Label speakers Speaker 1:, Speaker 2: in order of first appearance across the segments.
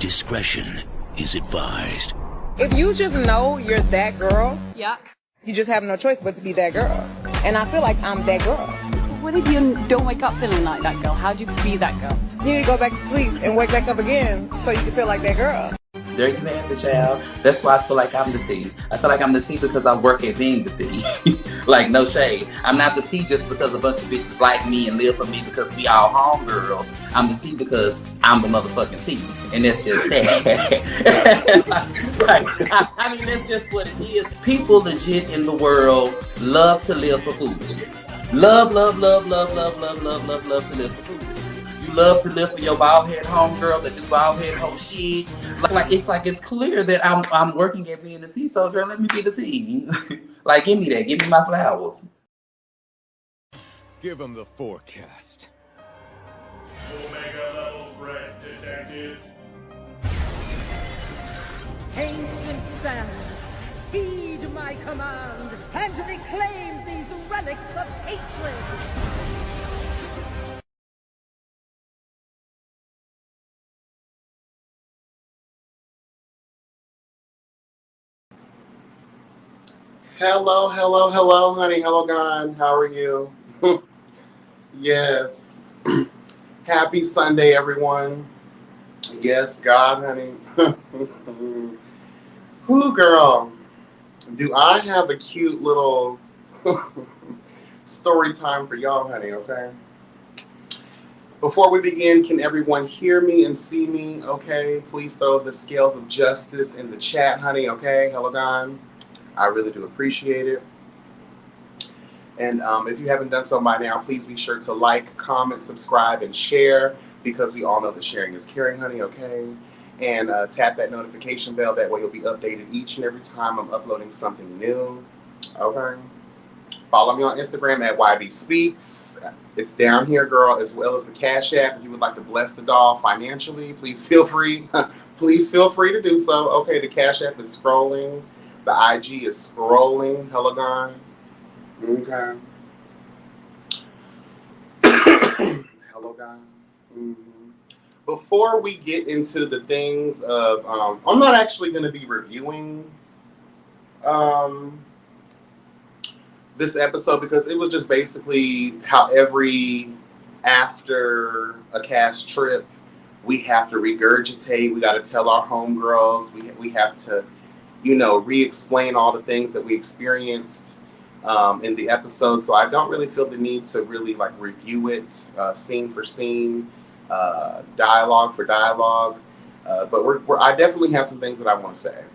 Speaker 1: Discretion is advised.
Speaker 2: If you just know you're that girl,
Speaker 3: yeah,
Speaker 2: you just have no choice but to be that girl. And I feel like I'm that girl.
Speaker 3: What if you don't wake up feeling like that girl? How do you be that girl?
Speaker 2: You need to go back to sleep and wake back up again so you can feel like that girl.
Speaker 4: There you have it, child. That's why I feel like I'm the T. I feel like I'm the T because I work at being the T. Like, no shade. I'm not the T just because a bunch of bitches like me and live for me because we all homegirls. I'm the T because I'm the motherfucking T. And that's just sad. I mean, that's just what it is. People legit in the world love to live for foolishness. Love to live for foolishness. You love to live for your bald-head homegirl that do bald-head whole shit. It's clear that I'm working at being the C, so girl, let me be the C. Like, give me that. Give me my flowers.
Speaker 5: Give him the forecast.
Speaker 6: Omega level threat detected.
Speaker 7: Ancient sand, heed my command and reclaim these relics of hatred.
Speaker 8: Hello, honey. Hello, God. How are you? Yes. Happy Sunday, everyone. Yes, God, honey. Whoo, girl. Do I have a cute little story time for y'all, honey, okay? Before we begin, can everyone hear me and see me, okay? Please throw the scales of justice in the chat, honey, okay? Hello, God. I really do appreciate it. And if you haven't done so by now, please be sure to like, comment, subscribe, and share because we all know that sharing is caring, honey, okay? And tap that notification bell. That way you'll be updated each and every time I'm uploading something new, okay? Follow me on Instagram at YB Speaks. It's down here, girl, as well as the Cash App. If you would like to bless the doll financially, please feel free. Please feel free to do so. Okay, the Cash App is scrolling. The IG is scrolling. Hello, God. Okay. Hello, God. Mm-hmm. Before we get into the things of, I'm not actually going to be reviewing this episode because it was just basically how after a cast trip, we have to regurgitate. We got to tell our homegirls. We have to, re-explain all the things that we experienced in the episode. So I don't really feel the need to really review it scene for scene, dialogue for dialogue. But I definitely have some things that I want to say.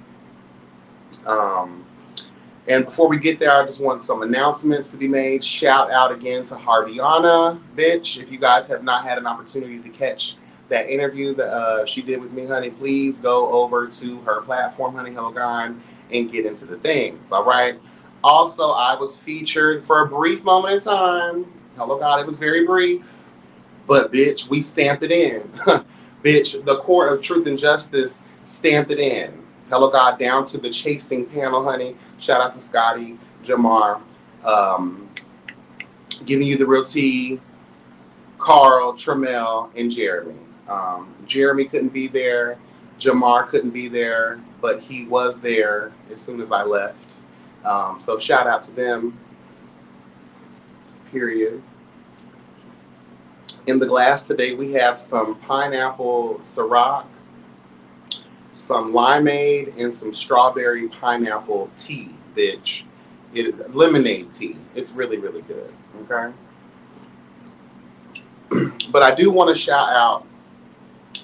Speaker 8: And before we get there, I just want some announcements to be made. Shout out again to Hardiana, bitch. If you guys have not had an opportunity to catch that interview that she did with me, honey, please go over to her platform, honey, Hello God, and get into the things, all right? Also, I was featured for a brief moment in time. Hello God, it was very brief. But, bitch, we stamped it in. Bitch, the Court of Truth and Justice stamped it in. Hello God, down to the chasing panel, honey. Shout out to Scotty, Jamar, giving you the real tea, Carl, Tremel, and Jeremy. Jeremy couldn't be there. Jamar couldn't be there, but he was there as soon as I left. So shout out to them, period. In the glass today, we have some pineapple Ciroc, some limeade, and some strawberry pineapple tea, bitch. Lemonade tea. It's really, really good, okay? But I do want to shout out,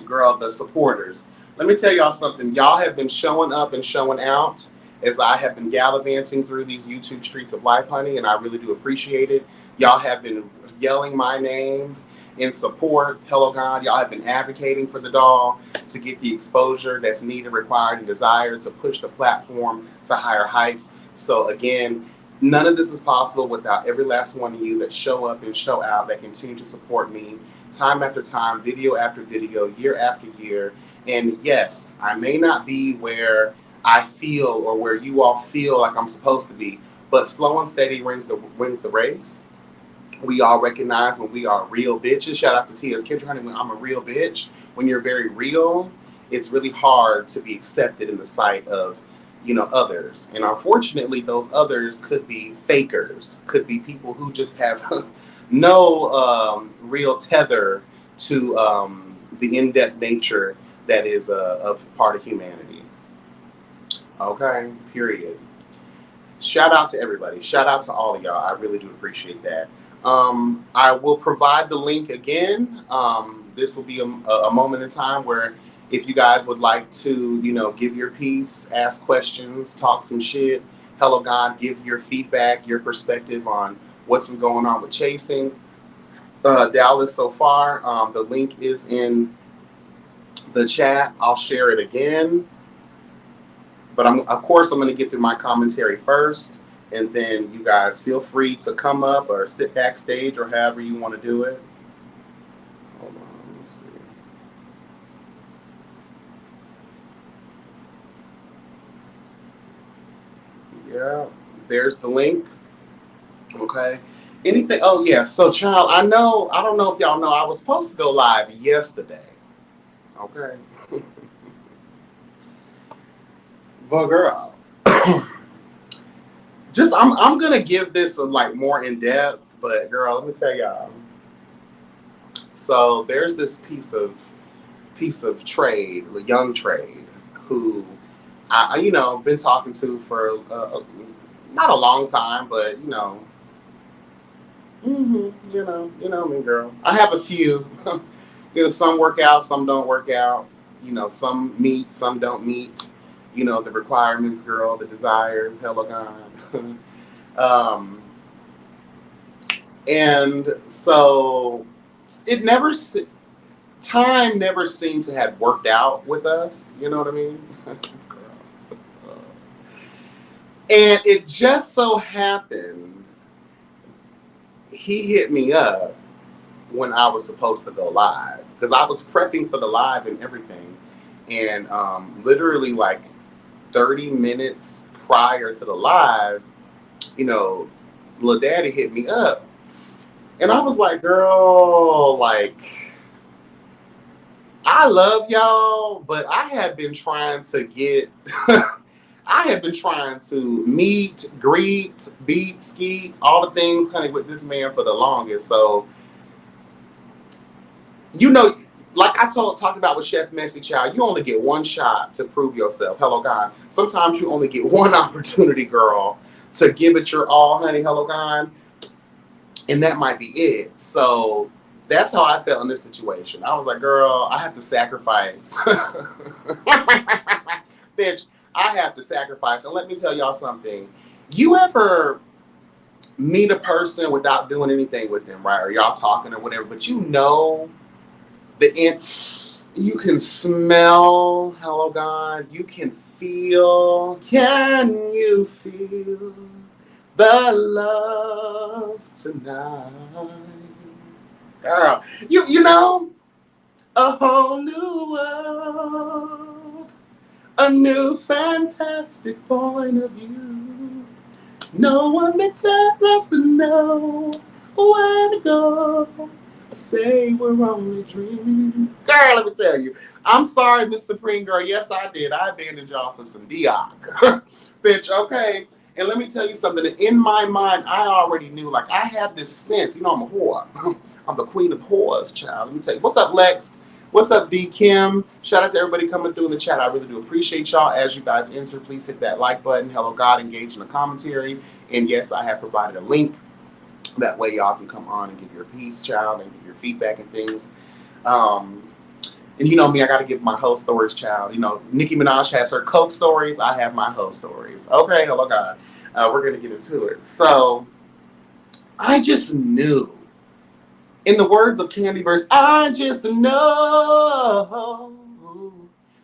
Speaker 8: girl, the supporters. Let me tell y'all something. Y'all have been showing up and showing out as I have been gallivanting through these YouTube streets of life, honey, and I really do appreciate it. Y'all have been yelling my name in support. Hello, God. Y'all have been advocating for the doll to get the exposure that's needed, required, and desired to push the platform to higher heights. So, again, none of this is possible without every last one of you that show up and show out, that continue to support me time after time, video after video, year after year. And yes, I may not be where I feel or where you all feel like I'm supposed to be, but slow and steady wins the race. We all recognize when we are real bitches. Shout out to T.S. Kendra, honey, when I'm a real bitch. When you're very real, it's really hard to be accepted in the sight of, others. And unfortunately, those others could be fakers, could be people who just have no real tether to the in-depth nature that is of part of humanity. Okay, period. Shout out to everybody. Shout out to all of y'all. I really do appreciate that. I will provide the link again. This will be a moment in time where if you guys would like to, give your piece, ask questions, talk some shit, hello God, give your feedback, your perspective on what's been going on with Chasing Dallas so far. The link is in the chat. I'll share it again. But of course, I'm going to get through my commentary first, and then you guys feel free to come up or sit backstage or however you want to do it. Hold on, let me see. Yeah, there's the link. Okay. Anything? Oh, yeah. So, child, I don't know if y'all know, I was supposed to go live yesterday. Okay. But girl, I'm gonna give this more in depth, but girl, let me tell y'all. So there's this piece of trade, the young trade, who I been talking to for not a long time, but you know me, girl. I have a few. Some work out, some don't work out. Some meet, some don't meet. The requirements, girl, the desires, hello God. And so time never seemed to have worked out with us, you know what I mean? And it just so happened, he hit me up when I was supposed to go live, because I was prepping for the live and everything. And literally 30 minutes prior to the live, Lil Daddy hit me up. And I was like, girl, I love y'all, but I have been trying to meet, greet, beat, ski, all the things kind of with this man for the longest. So, like I talked about with Chef Messy Child, you only get one shot to prove yourself. Hello, God. Sometimes you only get one opportunity, girl, to give it your all, honey. Hello, God. And that might be it. So that's how I felt in this situation. I was like, girl, I have to sacrifice. Bitch, I have to sacrifice. And let me tell y'all something. You ever meet a person without doing anything with them, right? Or y'all talking or whatever, but the end, you can smell, hello God, you can you feel the love tonight? Girl, a whole new world, a new fantastic point of view. No one may tell us to know where to go. Say we're only dreaming. Girl, let me tell you. I'm sorry, Miss Supreme Girl. Yes, I did. I abandoned y'all for some Dioc. Bitch, okay. And let me tell you something. In my mind, I already knew, I have this sense. I'm a whore. I'm the queen of whores, child. Let me tell you. What's up, Lex? What's up, D. Kim? Shout out to everybody coming through in the chat. I really do appreciate y'all. As you guys enter, please hit that like button. Hello, God. Engage in the commentary. And yes, I have provided a link. That way y'all can come on and give your piece, child, and give your feedback and things. And you know me, I got to give my whole stories, child. Nicki Minaj has her Coke stories. I have my whole stories. Okay, hello, God. We're going to get into it. So, I just knew. In the words of Candy Verse, I just know.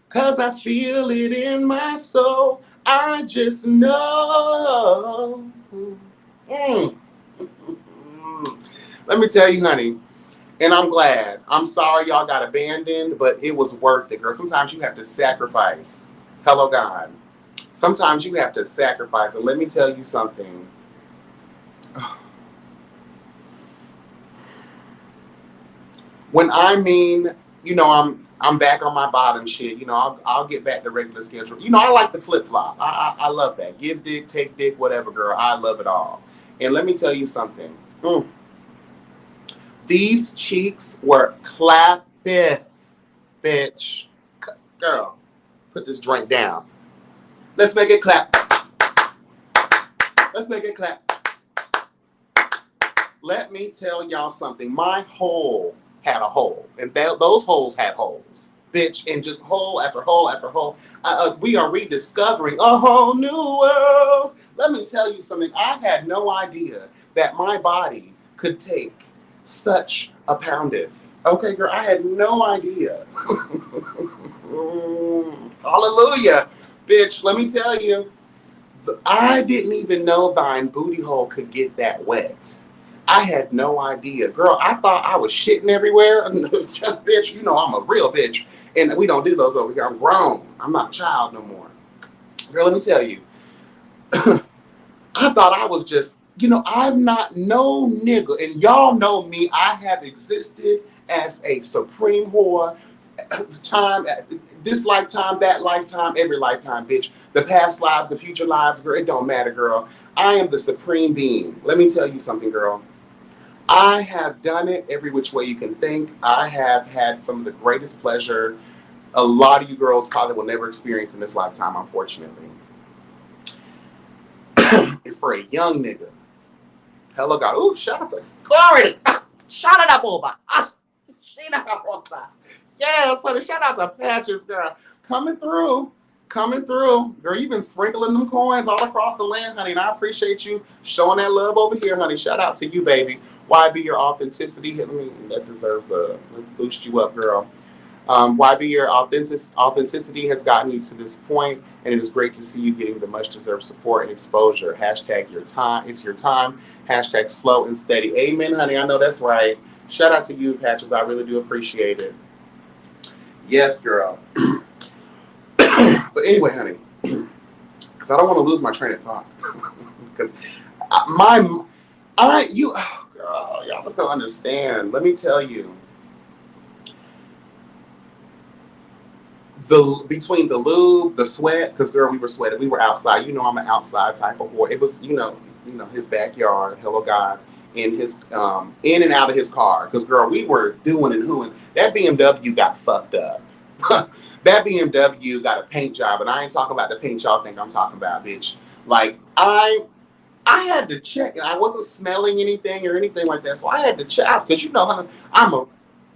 Speaker 8: Because I feel it in my soul. I just know. Let me tell you, honey, and I'm glad. I'm sorry y'all got abandoned, but it was worth it, girl. Sometimes you have to sacrifice. Hello, God. Sometimes you have to sacrifice. And let me tell you something. When I mean, I'm back on my bottom shit. You know, I'll get back to regular schedule. You know, I like the flip flop. I love that. Give dick, take dick, whatever, girl. I love it all. And let me tell you something. These cheeks were clappeth, bitch. Girl, put this drink down. Let's make it clap. Let's make it clap. Let me tell y'all something. My hole had a hole, and those holes had holes, bitch, and just hole after hole after hole. We are rediscovering a whole new world. Let me tell you something. I had no idea that my body could take such a poundeth. Okay, girl, I had no idea. Hallelujah, bitch. Let me tell you, I didn't even know thine booty hole could get that wet. I had no idea. Girl, I thought I was shitting everywhere. Bitch, you know I'm a real bitch. And we don't do those over here. I'm grown. I'm not a child no more. Girl, let me tell you. I thought I was just, you know, I'm not no nigga. And y'all know me. I have existed as a supreme whore. Time, this lifetime, that lifetime, every lifetime, bitch. The past lives, the future lives, girl, it don't matter, girl. I am the supreme being. Let me tell you something, girl. I have done it every which way you can think. I have had some of the greatest pleasure a lot of you girls probably will never experience in this lifetime, unfortunately. And for a young nigga, hello God. Ooh, shout out to Glory. Shout it up, Oba. Yeah, so the shout out to Patches, girl. Coming through. Girl, you've been sprinkling them coins all across the land, honey, and I appreciate you showing that love over here, honey. Shout out to you, baby. YB, your authenticity, I mean, that deserves let's boost you up, girl. YB, your authenticity has gotten you to this point, and it is great to see you getting the much-deserved support and exposure. Hashtag your time. It's your time. Hashtag slow and steady. Amen, honey. I know that's right. Shout out to you, Patches. I really do appreciate it. Yes, girl. But anyway, honey, because I don't want to lose my train of thought. Because girl, y'all just don't understand. Let me tell you. Between the lube, the sweat, because girl, we were sweating. We were outside. You know, I'm an outside type of whore. It was, you know, his backyard. Hello God, in his in and out of his car. Because girl, we were doing and hooing. That BMW got fucked up. That BMW got a paint job, and I ain't talking about the paint y'all think I'm talking about, bitch. Like I had to check, and I wasn't smelling anything or anything like that, so I had to check because you know, honey, I'm a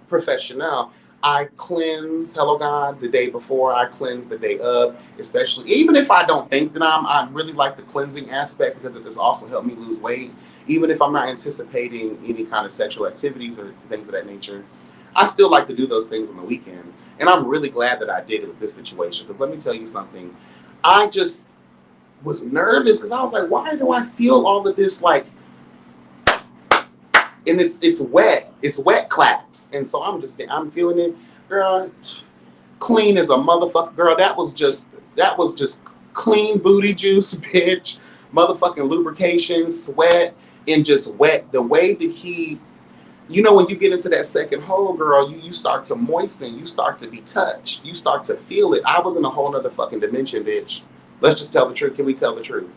Speaker 8: professional. I cleanse, hello God, the day before. I cleanse the day of, especially even if I don't think that I really like the cleansing aspect because it has also helped me lose weight. Even if I'm not anticipating any kind of sexual activities or things of that nature, I still like to do those things on the weekend. And I'm really glad that I did it with this situation. Because let me tell you something. I just was nervous because I was like, why do I feel all of this like, and it's wet. It's wet claps. And so I'm feeling it. Girl, clean as a motherfucker. Girl, that was just clean booty juice, bitch. Motherfucking lubrication, sweat, and just wet. The way that he, you know, when you get into that second hole, girl, you start to moisten. You start to be touched. You start to feel it. I was in a whole nother fucking dimension, bitch. Let's just tell the truth. Can we tell the truth?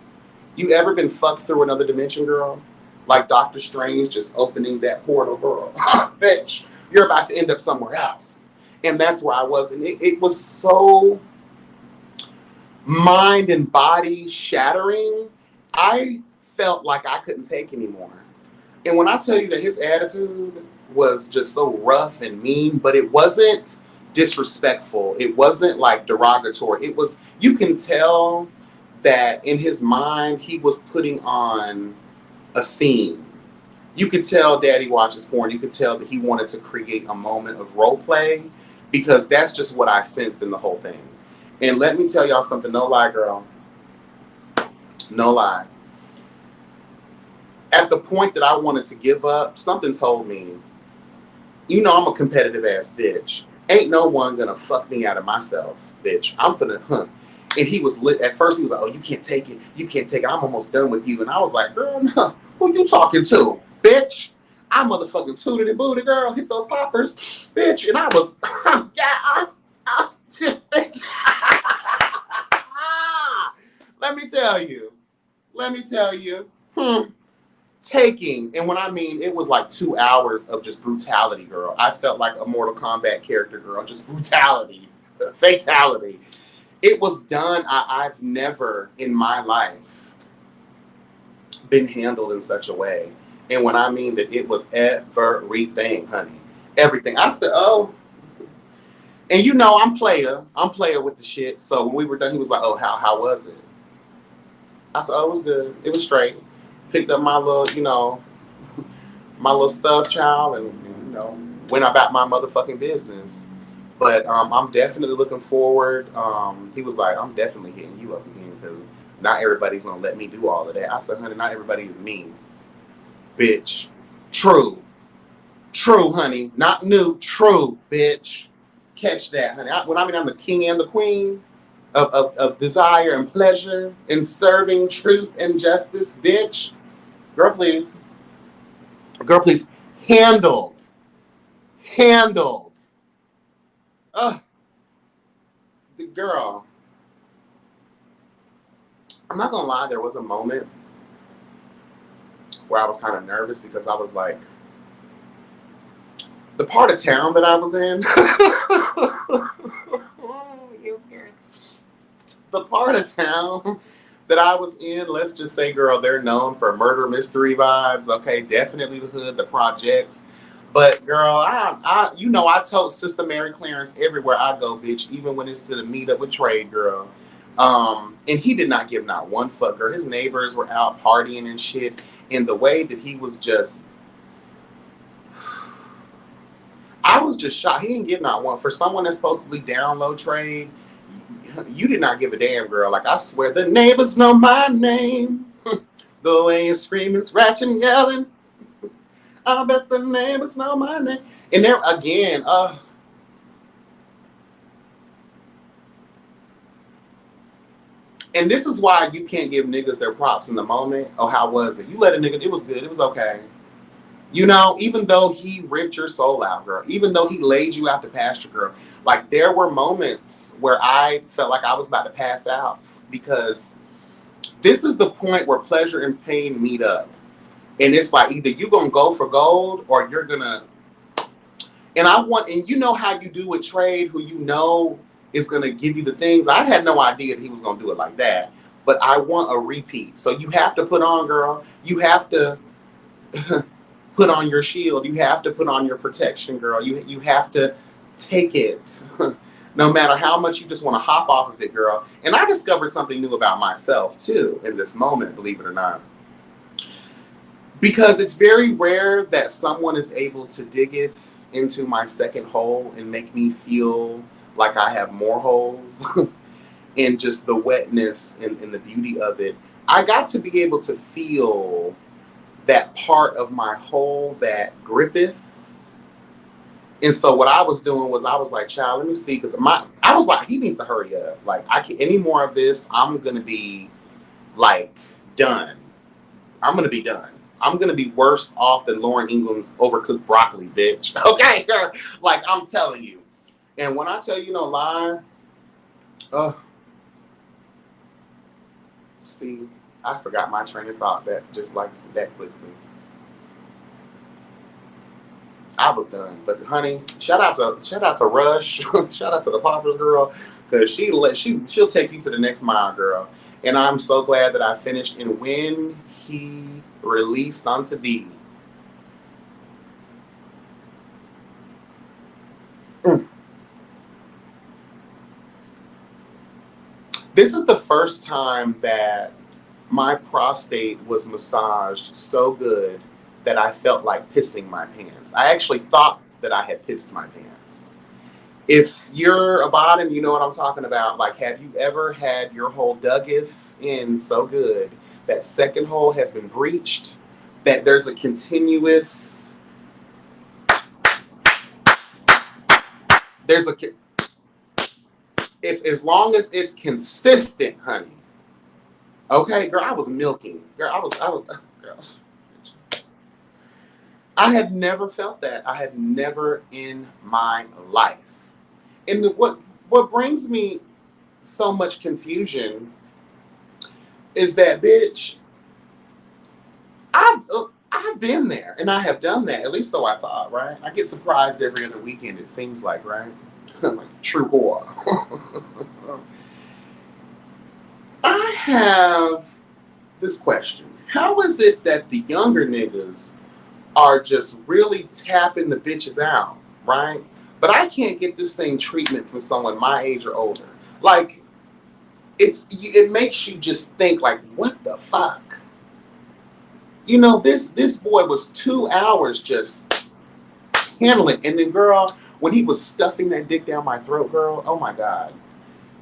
Speaker 8: You ever been fucked through another dimension, girl? Like Doctor Strange just opening that portal, girl. Bitch, you're about to end up somewhere else. And that's where I was. And it was so mind and body shattering. I felt like I couldn't take anymore. And when I tell you that his attitude was just so rough and mean, but it wasn't disrespectful. It wasn't like derogatory. It was, you can tell that in his mind, he was putting on a scene. You could tell Daddy watches porn. You could tell that he wanted to create a moment of role play because that's just what I sensed in the whole thing. And let me tell y'all something. No lie, girl. No lie. At the point that I wanted to give up, something told me, you know, I'm a competitive ass bitch. Ain't no one gonna fuck me out of myself, bitch. I'm finna, And he was lit. At first, he was like, oh, you can't take it. You can't take it. I'm almost done with you. And I was like, girl, no. Who you talking to, bitch? I motherfucking tooted and booted, girl, hit those poppers, bitch, and I was, let me tell you, taking, and when I mean, it was like 2 hours of just brutality, girl. I felt like a Mortal Kombat character, girl, just brutality, fatality. It was done. I've never in my life been handled in such a way. And when I mean that, it was everything, honey. Everything. I said, oh. And you know, I'm player with the shit. So when we were done, he was like, oh, how was it? I said, oh, it was good. It was straight. Picked up my little, you know, my little stuffed child and you know, went about my motherfucking business. But I'm definitely looking forward. He was like, I'm definitely hitting you up again because not everybody's going to let me do all of that. I said, honey, not everybody is me. Bitch. True, honey. Not new. True, bitch. Catch that, honey. When I mean I'm the king and the queen of desire and pleasure and serving truth and justice, bitch. Girl, please. Girl, please. Handled. The girl. I'm not gonna lie, there was a moment where I was kind of nervous because I was like, the part of town that I was in, the part of town that I was in, let's just say, girl, they're known for murder mystery vibes. Okay, definitely the hood, the projects. But girl, I you know, I told Sister Mary Clarence everywhere I go, bitch, even when it's to the meetup with Trade, girl. And he did not give not one fuck, girl. His neighbors were out partying and shit. And the way that he was just, I was just shocked. He didn't give not one. For someone that's supposed to be down low, Trade, you did not give a damn, girl. Like, I swear, the neighbors know my name. The way you're screaming, scratching, yelling. I bet the neighbors know my name. And there again, and this is why you can't give niggas their props in the moment. Oh, how was it? You let a nigga, it was good, it was okay. You know, even though he ripped your soul out, girl, even though he laid you out to pasture, girl, like there were moments where I felt like I was about to pass out because this is the point where pleasure and pain meet up. And it's like either you're going to go for gold or you're going to, and you know how you do with Trade, who you know is going to give you the things. I had no idea that he was going to do it like that, but I want a repeat. So you have to put on, girl, you have to put on your shield. You have to put on your protection, girl. You have to take it. No matter how much you just want to hop off of it, girl. And I discovered something new about myself, too, in this moment, believe it or not. Because it's very rare that someone is able to dig it into my second hole and make me feel like I have more holes. And just the wetness and the beauty of it. I got to be able to feel that part of my hole that grippeth. And so what I was doing was I was like, child, let me see. Because I was like, he needs to hurry up. Like, I can't, any more of this, I'm going to be, like, done. I'm going to be done. I'm going to be worse off than Lauren Ingram's overcooked broccoli, bitch. Okay? Like, I'm telling you. And when I tell you no lie, see, I forgot my train of thought that just like that quickly. I was done, but honey, shout out to Rush, shout out to the Poppers girl, because she'll take you to the next mile, girl. And I'm so glad that I finished. And when he released unto thee, this is the first time that my prostate was massaged so good that I felt like pissing my pants. I actually thought that I had pissed my pants. If you're a bottom, you know what I'm talking about. Like, have you ever had your hole duggeth in so good that second hole has been breached, that there's a continuous, if as long as it's consistent, honey. Okay, girl, I was milking. Girl, I had never felt that. I had never in my life. And what brings me so much confusion is that, bitch, I've been there and I have done that. At least so I thought, right? I get surprised every other weekend, it seems like, right? I'm like, true whore. I have this question. How is it that the younger niggas are just really tapping the bitches out, right? But I can't get this same treatment from someone my age or older. Like, it makes you just think, like, what the fuck? You know, this boy was 2 hours just handling, and then, girl, when he was stuffing that dick down my throat, girl, oh my God.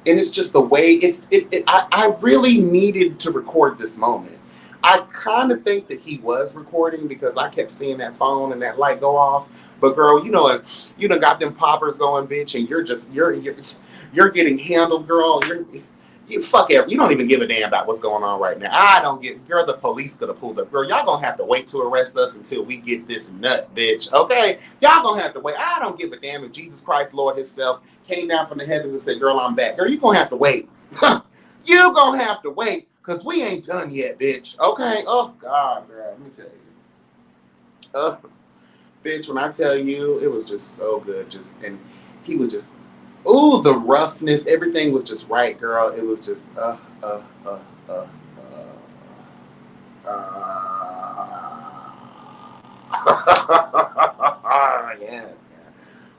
Speaker 8: And it's just the way I really needed to record this moment. I kind of think that he was recording because I kept seeing that phone and that light go off. But girl, you know got them poppers going, bitch, and you're getting handled, girl. You fuck every. You don't even give a damn about what's going on right now. I don't get. Girl, the police could have pulled up. Girl, y'all gonna have to wait to arrest us until we get this nut, bitch. Okay, y'all gonna have to wait. I don't give a damn if Jesus Christ, Lord Himself, came down from the heavens and said, "Girl, I'm back." Girl, you gonna have to wait. You gonna have to wait. Because we ain't done yet, bitch. Okay? Oh, God, girl. Let me tell you. Bitch, when I tell you, it was just so good. And he was just, ooh, the roughness. Everything was just right, girl. It was just, yes.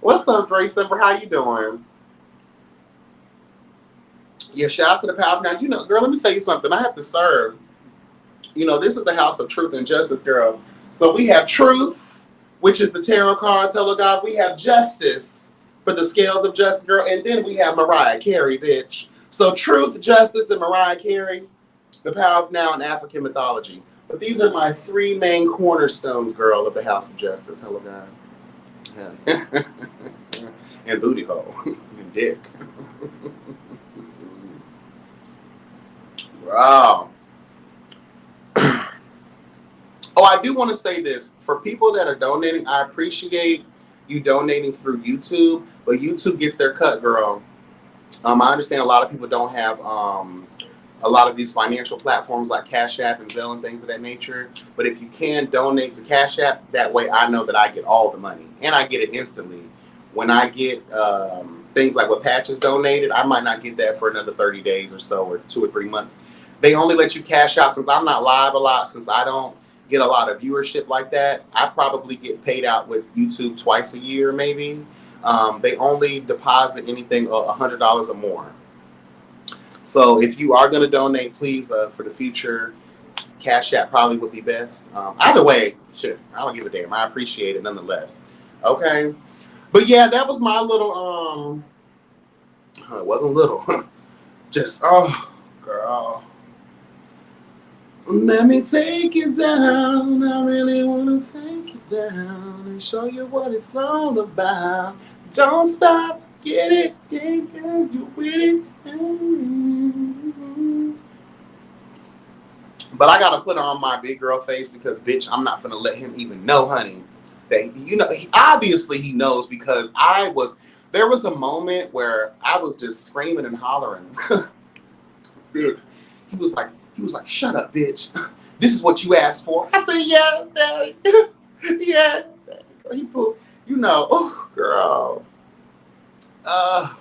Speaker 8: What's up, Dre Simber? How you doing? Yeah, shout out to the power. Now, you know, girl, let me tell you something. I have to serve. You know, this is the house of truth and justice, girl. So we have truth, which is the tarot cards, hello God. We have justice for the scales of justice, girl. And then we have Mariah Carey, bitch. So truth, justice, and Mariah Carey, the power of now in African mythology. But these are my 3 main cornerstones, girl, of the house of justice, hello God. Yeah. And booty hole. And dick. Wow. Oh, I do want to say this. For people that are donating, I appreciate you donating through YouTube, but YouTube gets their cut, girl. I understand a lot of people don't have a lot of these financial platforms like Cash App and Zelle and things of that nature. But if you can donate to Cash App, that way I know that I get all the money. And I get it instantly. When I get things like what Patches donated, I might not get that for another 30 days or so, or 2 or 3 months. They only let you cash out, since I'm not live a lot, since I don't get a lot of viewership like that. I probably get paid out with YouTube twice a year, maybe. They only deposit anything $100 or more. So if you are going to donate, please, for the future, Cash App probably would be best. Either way, shit, I don't give a damn. I appreciate it nonetheless. Okay? But yeah, that was my little, it wasn't little. Just, oh, girl. Let me take you down. I really want to take you down and show you what it's all about. Don't stop. Get it. You with it. But I got to put on my big girl face because, bitch, I'm not going to let him even know, honey. That, you know, obviously he knows because there was a moment where I was just screaming and hollering. Dude, he was like, shut up, bitch. This is what you asked for. I said, yes, daddy. Yeah. He pulled, you know, oh, girl. I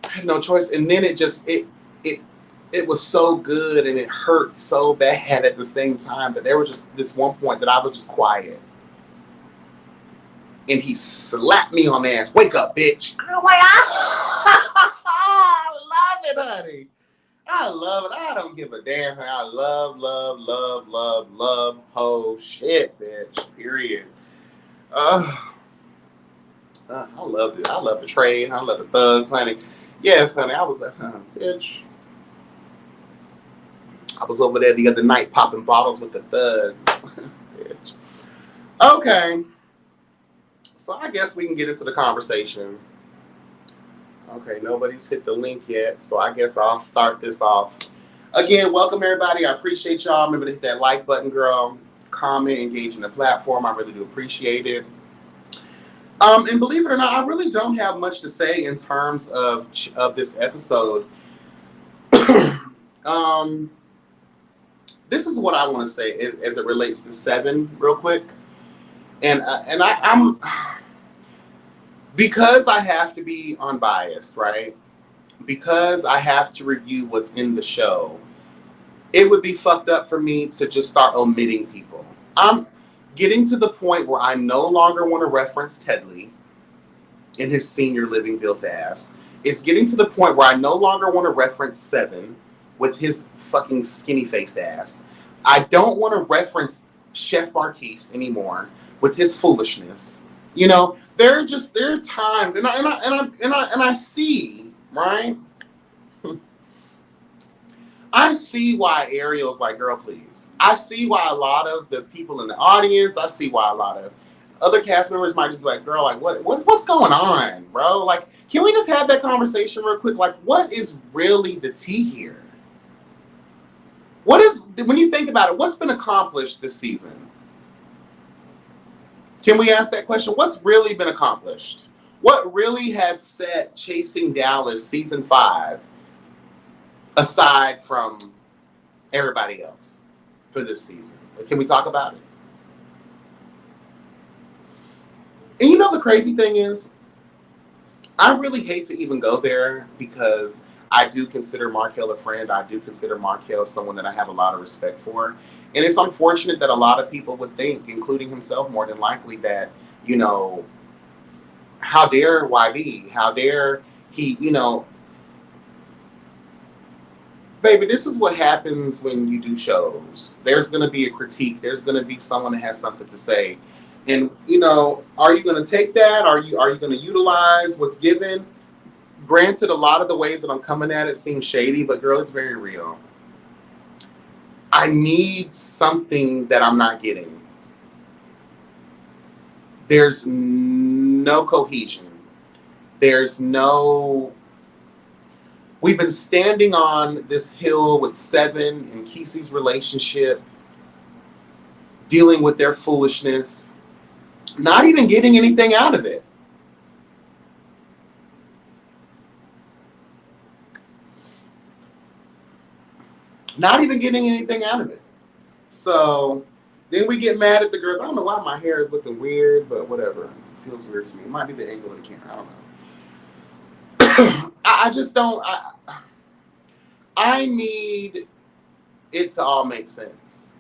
Speaker 8: had no choice. And then it was so good and it hurt so bad at the same time that there was just this one point that I was just quiet. And he slapped me on the ass. Wake up, bitch. I'm like, I love it, honey. I love it. I don't give a damn. I love, oh shit, bitch. Period. I love it. I love the trade. I love the thugs, honey. Yes, honey. I was like, bitch. I was over there the other night popping bottles with the thugs. Bitch. Okay. So I guess we can get into the conversation. Okay, nobody's hit the link yet, so I guess I'll start this off. Again, welcome everybody. I appreciate y'all. Remember to hit that like button, girl. comment, engage in the platform. I really do appreciate it. And believe it or not, I really don't have much to say in terms of this episode. This is what I want to say as it relates to 7 real quick. And I'm because I have to be unbiased, right? Because I have to review what's in the show, it would be fucked up for me to just start omitting people. I'm getting to the point where I no longer want to reference Tedley in his senior living built ass. It's getting to the point where I no longer want to reference 7 with his fucking skinny faced ass. I don't want to reference Chef Marquise anymore with his foolishness. You know, there are times, and I see, right? I see why Ariel's like, girl, please. I see why a lot of the people in the audience, I see why a lot of other cast members might just be like, girl, like, what's going on, bro? Like, can we just have that conversation real quick? Like, what is really the tea here? What is, when you think about it, what's been accomplished this season? Can we ask that question? What's really been accomplished? What really has set Chasing Dallas season 5 aside from everybody else for this season? Can we talk about it? And you know the crazy thing is, I really hate to even go there because I do consider Markel a friend. I do consider Markel someone that I have a lot of respect for. And it's unfortunate that a lot of people would think, including himself more than likely, that, you know, how dare YB? How dare he, you know, baby, this is what happens when you do shows. There's going to be a critique. There's going to be someone that has something to say. And, you know, are you going to take that? Are you going to utilize what's given? Granted, a lot of the ways that I'm coming at it seem shady, but girl, it's very real. I need something that I'm not getting. There's no cohesion. There's no... We've been standing on this hill with 7 and Kesey's relationship, dealing with their foolishness, not even getting anything out of it. Not even getting anything out of it. So then we get mad at the girls. I don't know why my hair is looking weird, but whatever. It feels weird to me. It might be the angle of the camera. I don't know. I just don't. I need it to all make sense.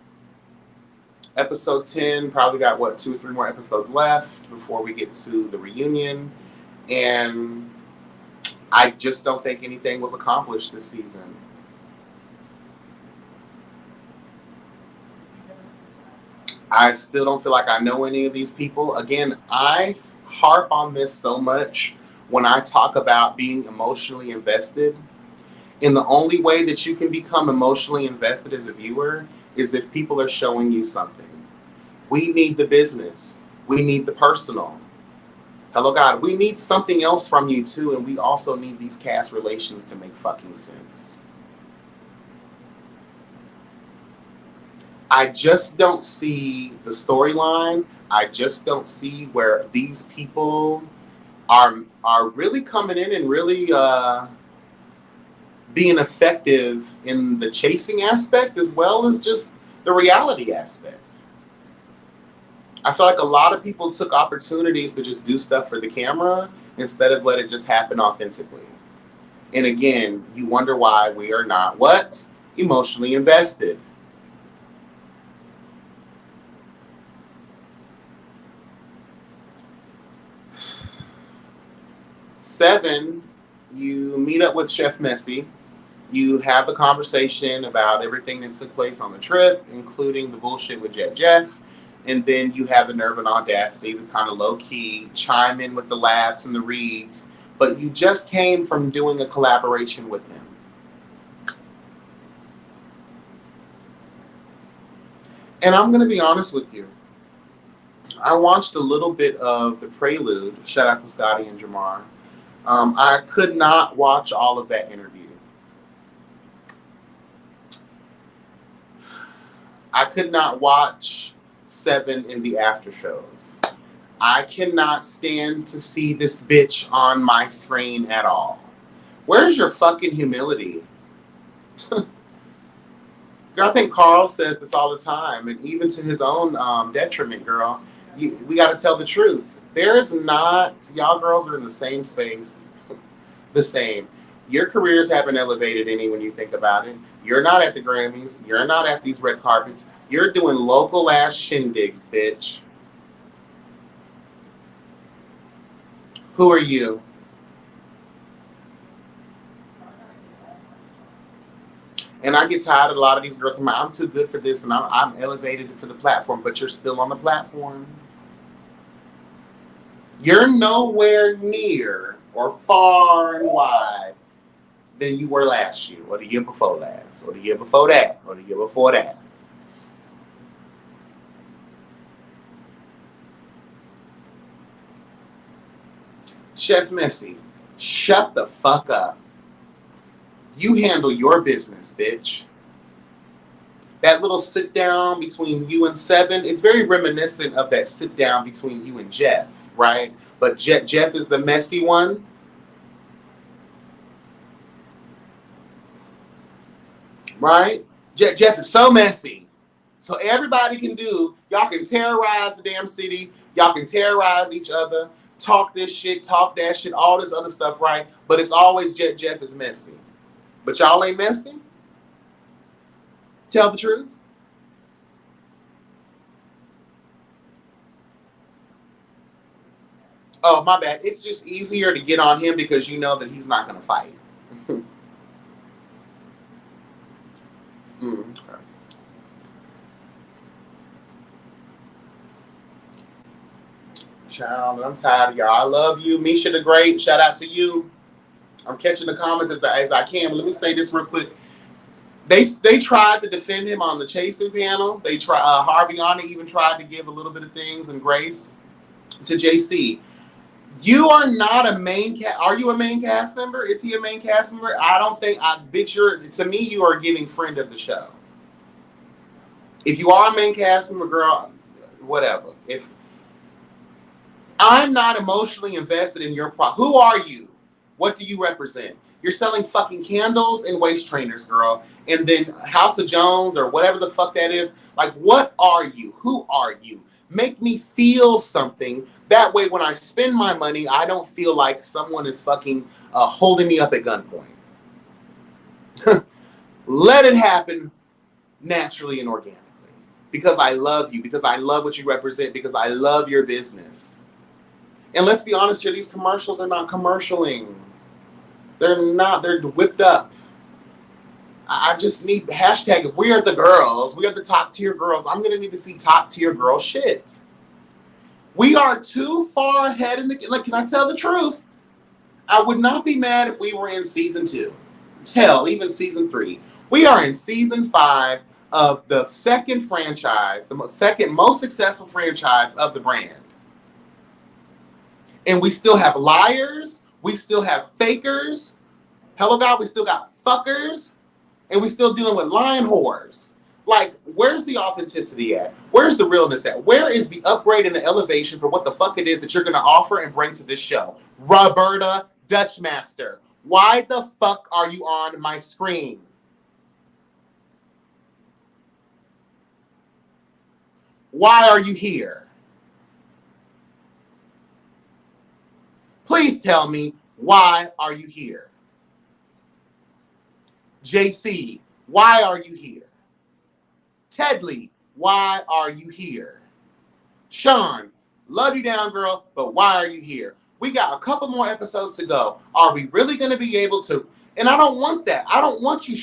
Speaker 8: Episode 10 probably got, what, 2 or 3 more episodes left before we get to the reunion. And I just don't think anything was accomplished this season. I still don't feel like I know any of these people. Again, I harp on this so much when I talk about being emotionally invested. And the only way that you can become emotionally invested as a viewer is if people are showing you something. We need the business. We need the personal. Hello, God. We need something else from you, too. And we also need these cast relations to make fucking sense. I just don't see the storyline. I just don't see where these people are really coming in and really being effective in the chasing aspect as well as just the reality aspect. I feel like a lot of people took opportunities to just do stuff for the camera instead of let it just happen authentically. And again, you wonder why we are not, what? Emotionally invested. Seven, you meet up with Chef Messy. You have a conversation about everything that took place on the trip, including the bullshit with Jeff. And then you have the nerve and audacity to kind of low-key chime in with the laughs and the reads. But you just came from doing a collaboration with him. And I'm going to be honest with you. I watched a little bit of the prelude. Shout out to Scotty and Jamar. I could not watch all of that interview. I could not watch 7 in the after shows. I cannot stand to see this bitch on my screen at all. Where's your fucking humility? Girl, I think Carl says this all the time, and even to his own detriment, girl. We got to tell the truth. There is not, y'all girls are in the same space, the same. Your careers haven't elevated any when you think about it. You're not at the Grammys. You're not at these red carpets. You're doing local ass shindigs, bitch. Who are you? And I get tired of a lot of these girls. I'm too good for this, and I'm elevated for the platform, but you're still on the platform. You're nowhere near or far and wide than you were last year, or the year before last, or the year before that, or the year before that. Chef Messy, shut the fuck up. You handle your business, bitch. That little sit down between you and 7, it's very reminiscent of that sit down between you and Jeff, right? But Jeff is the messy one. Right? Jeff is so messy. So everybody can do, y'all can terrorize the damn city. Y'all can terrorize each other. Talk this shit, talk that shit, all this other stuff, right? But it's always Jeff is messy. But y'all ain't messy? Tell the truth. Oh, my bad. It's just easier to get on him because you know that he's not going to fight. Okay. Child, I'm tired of y'all. I love you. Misha the Great, shout out to you. I'm catching the comments as I can. But let me say this real quick. They tried to defend him on the chasing panel. They Harvey Arnett even tried to give a little bit of things and grace to JC. You are not a main cast. Are you a main cast member? Is he a main cast member? I don't think. To me, you are giving friend of the show. If you are a main cast member, girl, whatever. If I'm not emotionally invested in your product, who are you? What do you represent? You're selling fucking candles and waist trainers, girl. And then House of Jones or whatever the fuck that is. Like, what are you? Who are you? Make me feel something. That way, when I spend my money, I don't feel like someone is fucking holding me up at gunpoint. Let it happen naturally and organically. Because I love you. Because I love what you represent. Because I love your business. And let's be honest here, these commercials are not commercialing. They're not. They're whipped up. I just need hashtag, if we are the girls, we are the top tier girls, I'm going to need to see top tier girl shit. We are too far ahead in the, like, can I tell the truth? I would not be mad if we were in season 2. Hell, even season 3. We are in season 5 of the second franchise, the second most successful franchise of the brand. And we still have liars. We still have fakers. Hello, God, we still got fuckers. And we still dealing with lying whores. Like, where's the authenticity at? Where's the realness at? Where is the upgrade and the elevation for what the fuck it is that you're going to offer and bring to this show? Roberta Dutchmaster, why the fuck are you on my screen? Why are you here? Please tell me, why are you here? JC, why are you here? Tedley, why are you here? Sean, love you down, girl, but why are you here? We got a couple more episodes to go. Are we really going to be able to? And I don't want that. I don't want you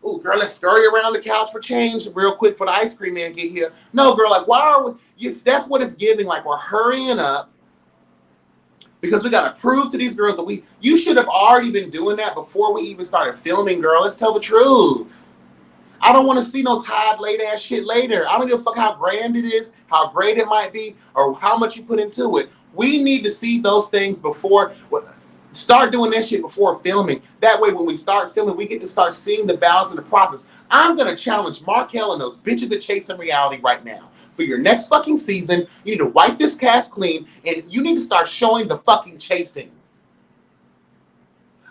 Speaker 8: oh, girl, let's scurry around the couch for change real quick for the ice cream man get here. No, girl, like, why are we? That's what it's giving. Like, we're hurrying up. Because we got to prove to these girls that you should have already been doing that before we even started filming, girl. Let's tell the truth. I don't want to see no tied late ass shit later. I don't give a fuck how grand it is, how great it might be, or how much you put into it. We need to see those things before. Start doing that shit before filming. That way, when we start filming, we get to start seeing the balance in the process. I'm going to challenge Markel and those bitches that chase in reality right now. For your next fucking season, you need to wipe this cast clean, and you need to start showing the fucking chasing.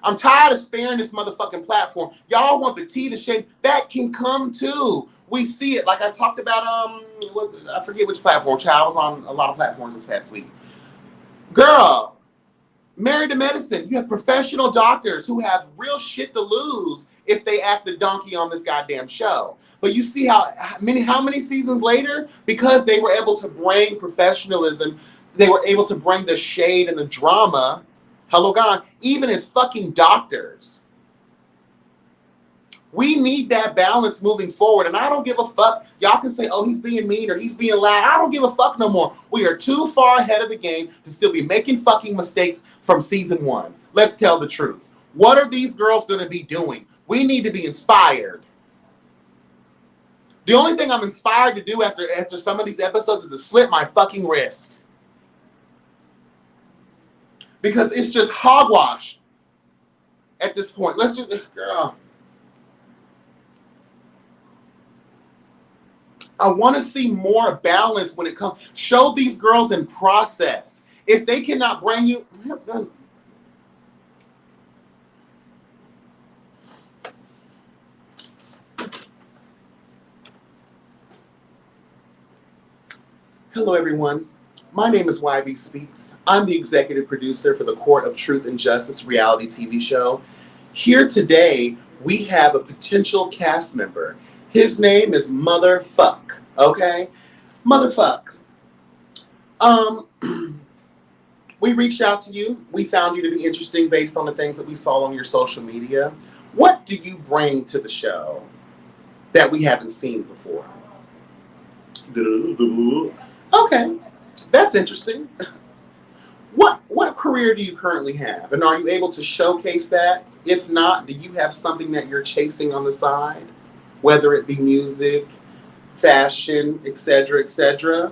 Speaker 8: I'm tired of sparing this motherfucking platform. Y'all want the tea to shake. That can come too. We see it. Like I talked about, I forget which platform. Child, I was on a lot of platforms this past week. Girl, Married to Medicine. You have professional doctors who have real shit to lose if they act the donkey on this goddamn show. But you see how many seasons later, because they were able to bring professionalism, they were able to bring the shade and the drama. Hello, God, even as fucking doctors. We need that balance moving forward, and I don't give a fuck. Y'all can say, oh, he's being mean or he's being loud. I don't give a fuck no more. We are too far ahead of the game to still be making fucking mistakes from season 1. Let's tell the truth. What are these girls going to be doing? We need to be inspired. The only thing I'm inspired to do after some of these episodes is to slit my fucking wrist. Because it's just hogwash at this point. Let's just, girl. I want to see more balance when it comes. Show these girls in process. If they cannot bring you. Hello, everyone. My name is YB Speaks. I'm the executive producer for the Court of Truth and Justice reality TV show. Here today, we have a potential cast member. His name is Motherfuck, okay? Motherfuck. We reached out to you. We found you to be interesting based on the things that we saw on your social media. What do you bring to the show that we haven't seen before? Okay. That's interesting. What career do you currently have? And are you able to showcase that? If not, do you have something that you're chasing on the side? Whether it be music, fashion, etc., etc.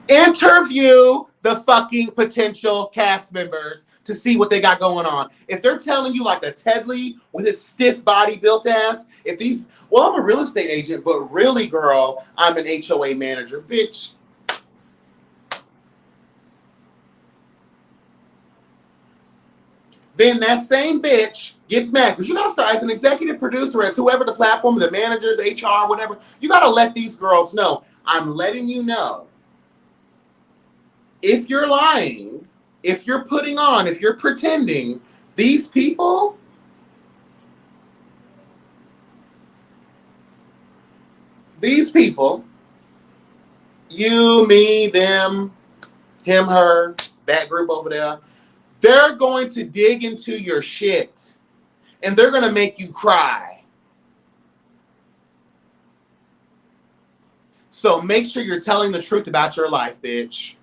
Speaker 8: Interview the fucking potential cast members to see what they got going on. If they're telling you like a Tedley with his stiff body built ass, if these, well, I'm a real estate agent, but really, girl, I'm an HOA manager, bitch. Then that same bitch gets mad because you gotta start as an executive producer, as whoever the platform, the managers, HR, whatever. You gotta let these girls know. I'm letting you know. If you're lying, if you're putting on, if you're pretending, these people, you, me, them, him, her, that group over there, they're going to dig into your shit and they're going to make you cry. So make sure you're telling the truth about your life, bitch.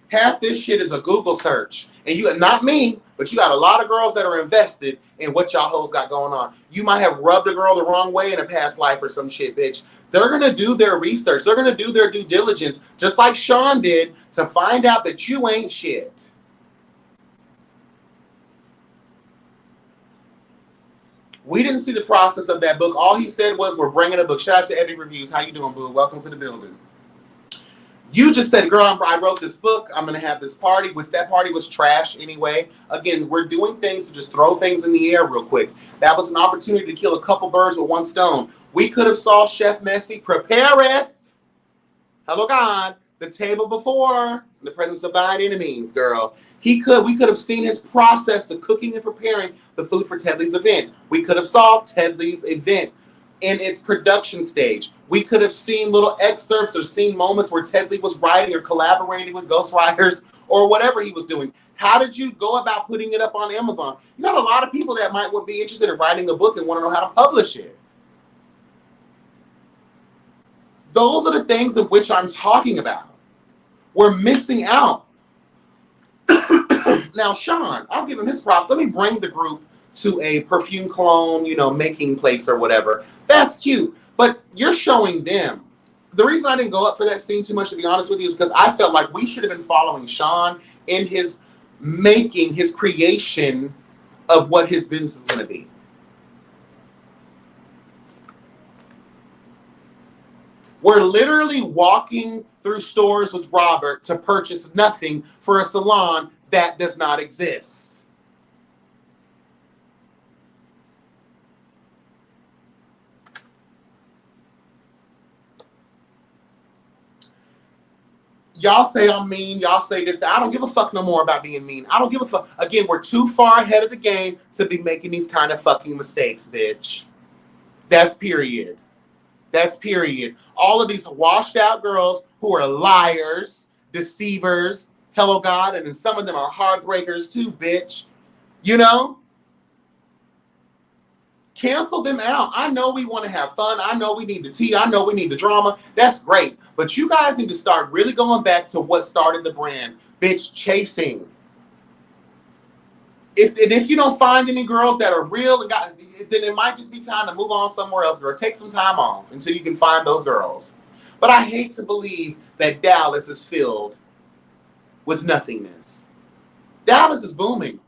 Speaker 8: Half this shit is a Google search. And you, not me, but you got a lot of girls that are invested in what y'all hoes got going on. You might have rubbed a girl the wrong way in a past life or some shit, bitch. They're going to do their research. They're going to do their due diligence, just like Sean did, to find out that you ain't shit. We didn't see the process of that book. All he said was, we're bringing a book. Shout out to Eddie Reviews. How you doing, boo? Welcome to the building. You just said, girl, I wrote this book. I'm going to have this party, which that party was trash anyway. Again, we're doing things to just throw things in the air real quick. That was an opportunity to kill a couple birds with one stone. We could have saw Chef Messi prepareth, hello God, the table before in the presence of thine enemies, girl. We could have seen his process to cooking and preparing the food for Tedley's event. We could have saw Tedley's event in its production stage. We could have seen little excerpts or seen moments where Tedley was writing or collaborating with ghostwriters or whatever he was doing. How did you go about putting it up on Amazon? You got a lot of people that might be interested in writing a book and want to know how to publish it. Those are the things of which I'm talking about. We're missing out. Now, Sean, I'll give him his props. Let me bring the group to a perfume cologne, making place or whatever. That's cute. But you're showing them. The reason I didn't go up for that scene too much, to be honest with you, is because I felt like we should have been following Sean in his making, his creation of what his business is going to be. We're literally walking through stores with Robert to purchase nothing for a salon that does not exist. Y'all say I'm mean. Y'all say this. I don't give a fuck no more about being mean. I don't give a fuck. Again, we're too far ahead of the game to be making these kind of fucking mistakes, bitch. That's period. That's period. All of these washed out girls who are liars, deceivers, hello God, and then some of them are heartbreakers too, bitch. You know? Cancel them out. I know we want to have fun. I know we need the tea. I know we need the drama. That's great. But you guys need to start really going back to what started the brand. Bitch, chasing. If you don't find any girls that are real, then it might just be time to move on somewhere else, girl. Take some time off until you can find those girls. But I hate to believe that Dallas is filled with nothingness. Dallas is booming.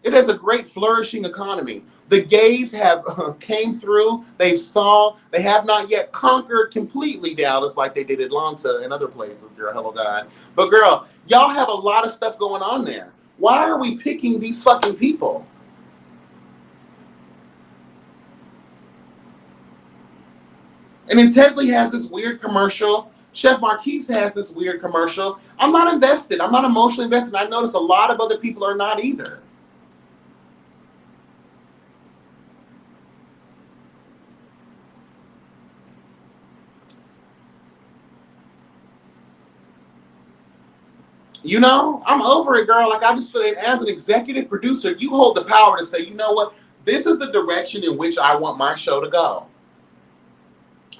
Speaker 8: It has a great flourishing economy. The gays have came through. They have not yet conquered completely Dallas like they did Atlanta and other places, girl. Hello, God. But, girl, y'all have a lot of stuff going on there. Why are we picking these fucking people? And then Ted Lee has this weird commercial. Chef Marquise has this weird commercial. I'm not invested. I'm not emotionally invested. I notice a lot of other people are not either. You know, I'm over it, girl. Like, I just feel like as an executive producer, you hold the power to say, you know what? This is the direction in which I want my show to go.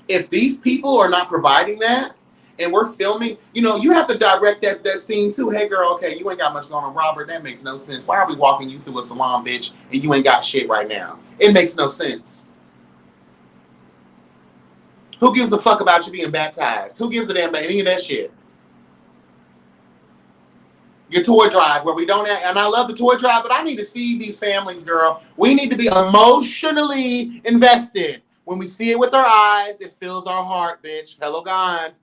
Speaker 8: If these people are not providing that, and we're filming, you know, you have to direct that scene too. Hey, girl, okay, you ain't got much going on, Robert. That makes no sense. Why are we walking you through a salon, bitch, and you ain't got shit right now? It makes no sense. Who gives a fuck about you being baptized? Who gives a damn about any of that shit? Your toy drive where we don't have, and I love the toy drive, but I need to see these families, girl. We need to be emotionally invested. When we see it with our eyes, it fills our heart, bitch. Hello, God.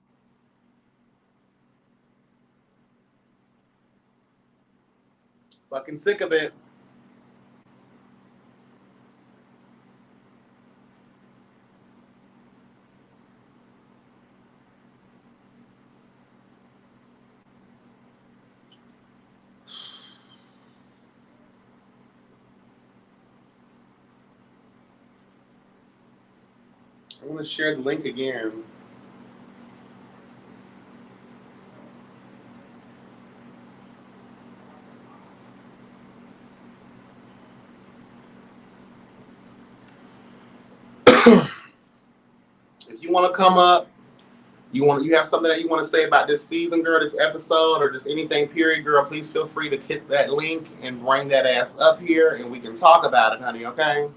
Speaker 8: Fucking sick of it. I want to share the link again. If you want to come up, you have something that you want to say about this season, girl, this episode, or just anything, period, girl, please feel free to hit that link and bring that ass up here and we can talk about it, honey, okay?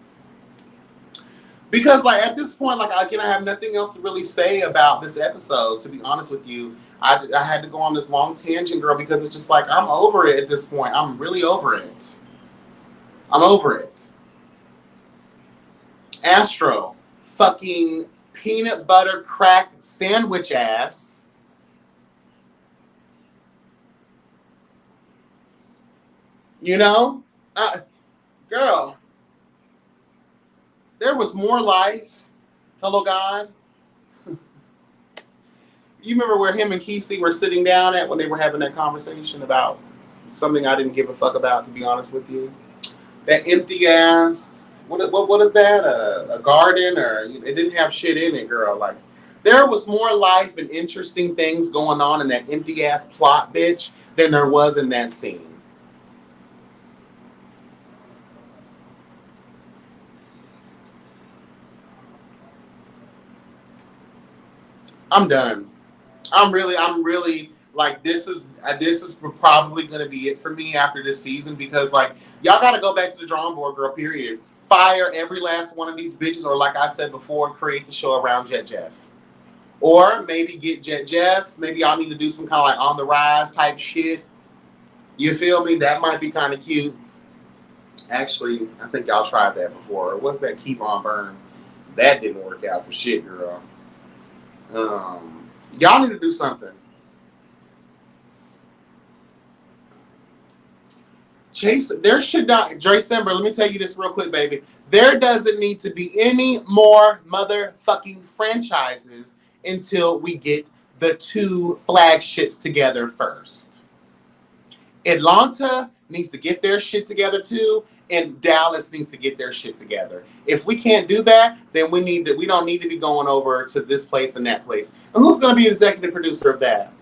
Speaker 8: Because, like, at this point, like, again, I have nothing else to really say about this episode, to be honest with you. I had to go on this long tangent, girl, because it's just like, I'm over it at this point. I'm really over it. I'm over it. Astro, fucking peanut butter crack sandwich ass. You know? Girl. There was more life. Hello, God. You remember where him and Kesey were sitting down at when they were having that conversation about something I didn't give a fuck about, to be honest with you? That empty ass, what is that? A garden, or it didn't have shit in it, girl. Like, there was more life and interesting things going on in that empty ass plot, bitch, than there was in that scene. I'm done. I'm really like, this is probably going to be it for me after this season, because, like, y'all got to go back to the drawing board, girl, period. fire every last one of these bitches, or like I said before, create the show around Jet Jeff. Or maybe get Jet Jeff. Maybe y'all need to do some kind of like on the rise type shit. You feel me? That might be kind of cute. Actually, I think y'all tried that before. What's that? Kevon Burns. That didn't work out for shit, girl. Y'all need to do something. Chase, there should not, December, let me tell you this real quick, baby. There doesn't need to be any more motherfucking franchises until we get the 2 flagships together first. Atlanta needs to get their shit together too, and Dallas needs to get their shit together. If we can't do that, then we don't need to be going over to this place and that place. And who's going to be the executive producer of that?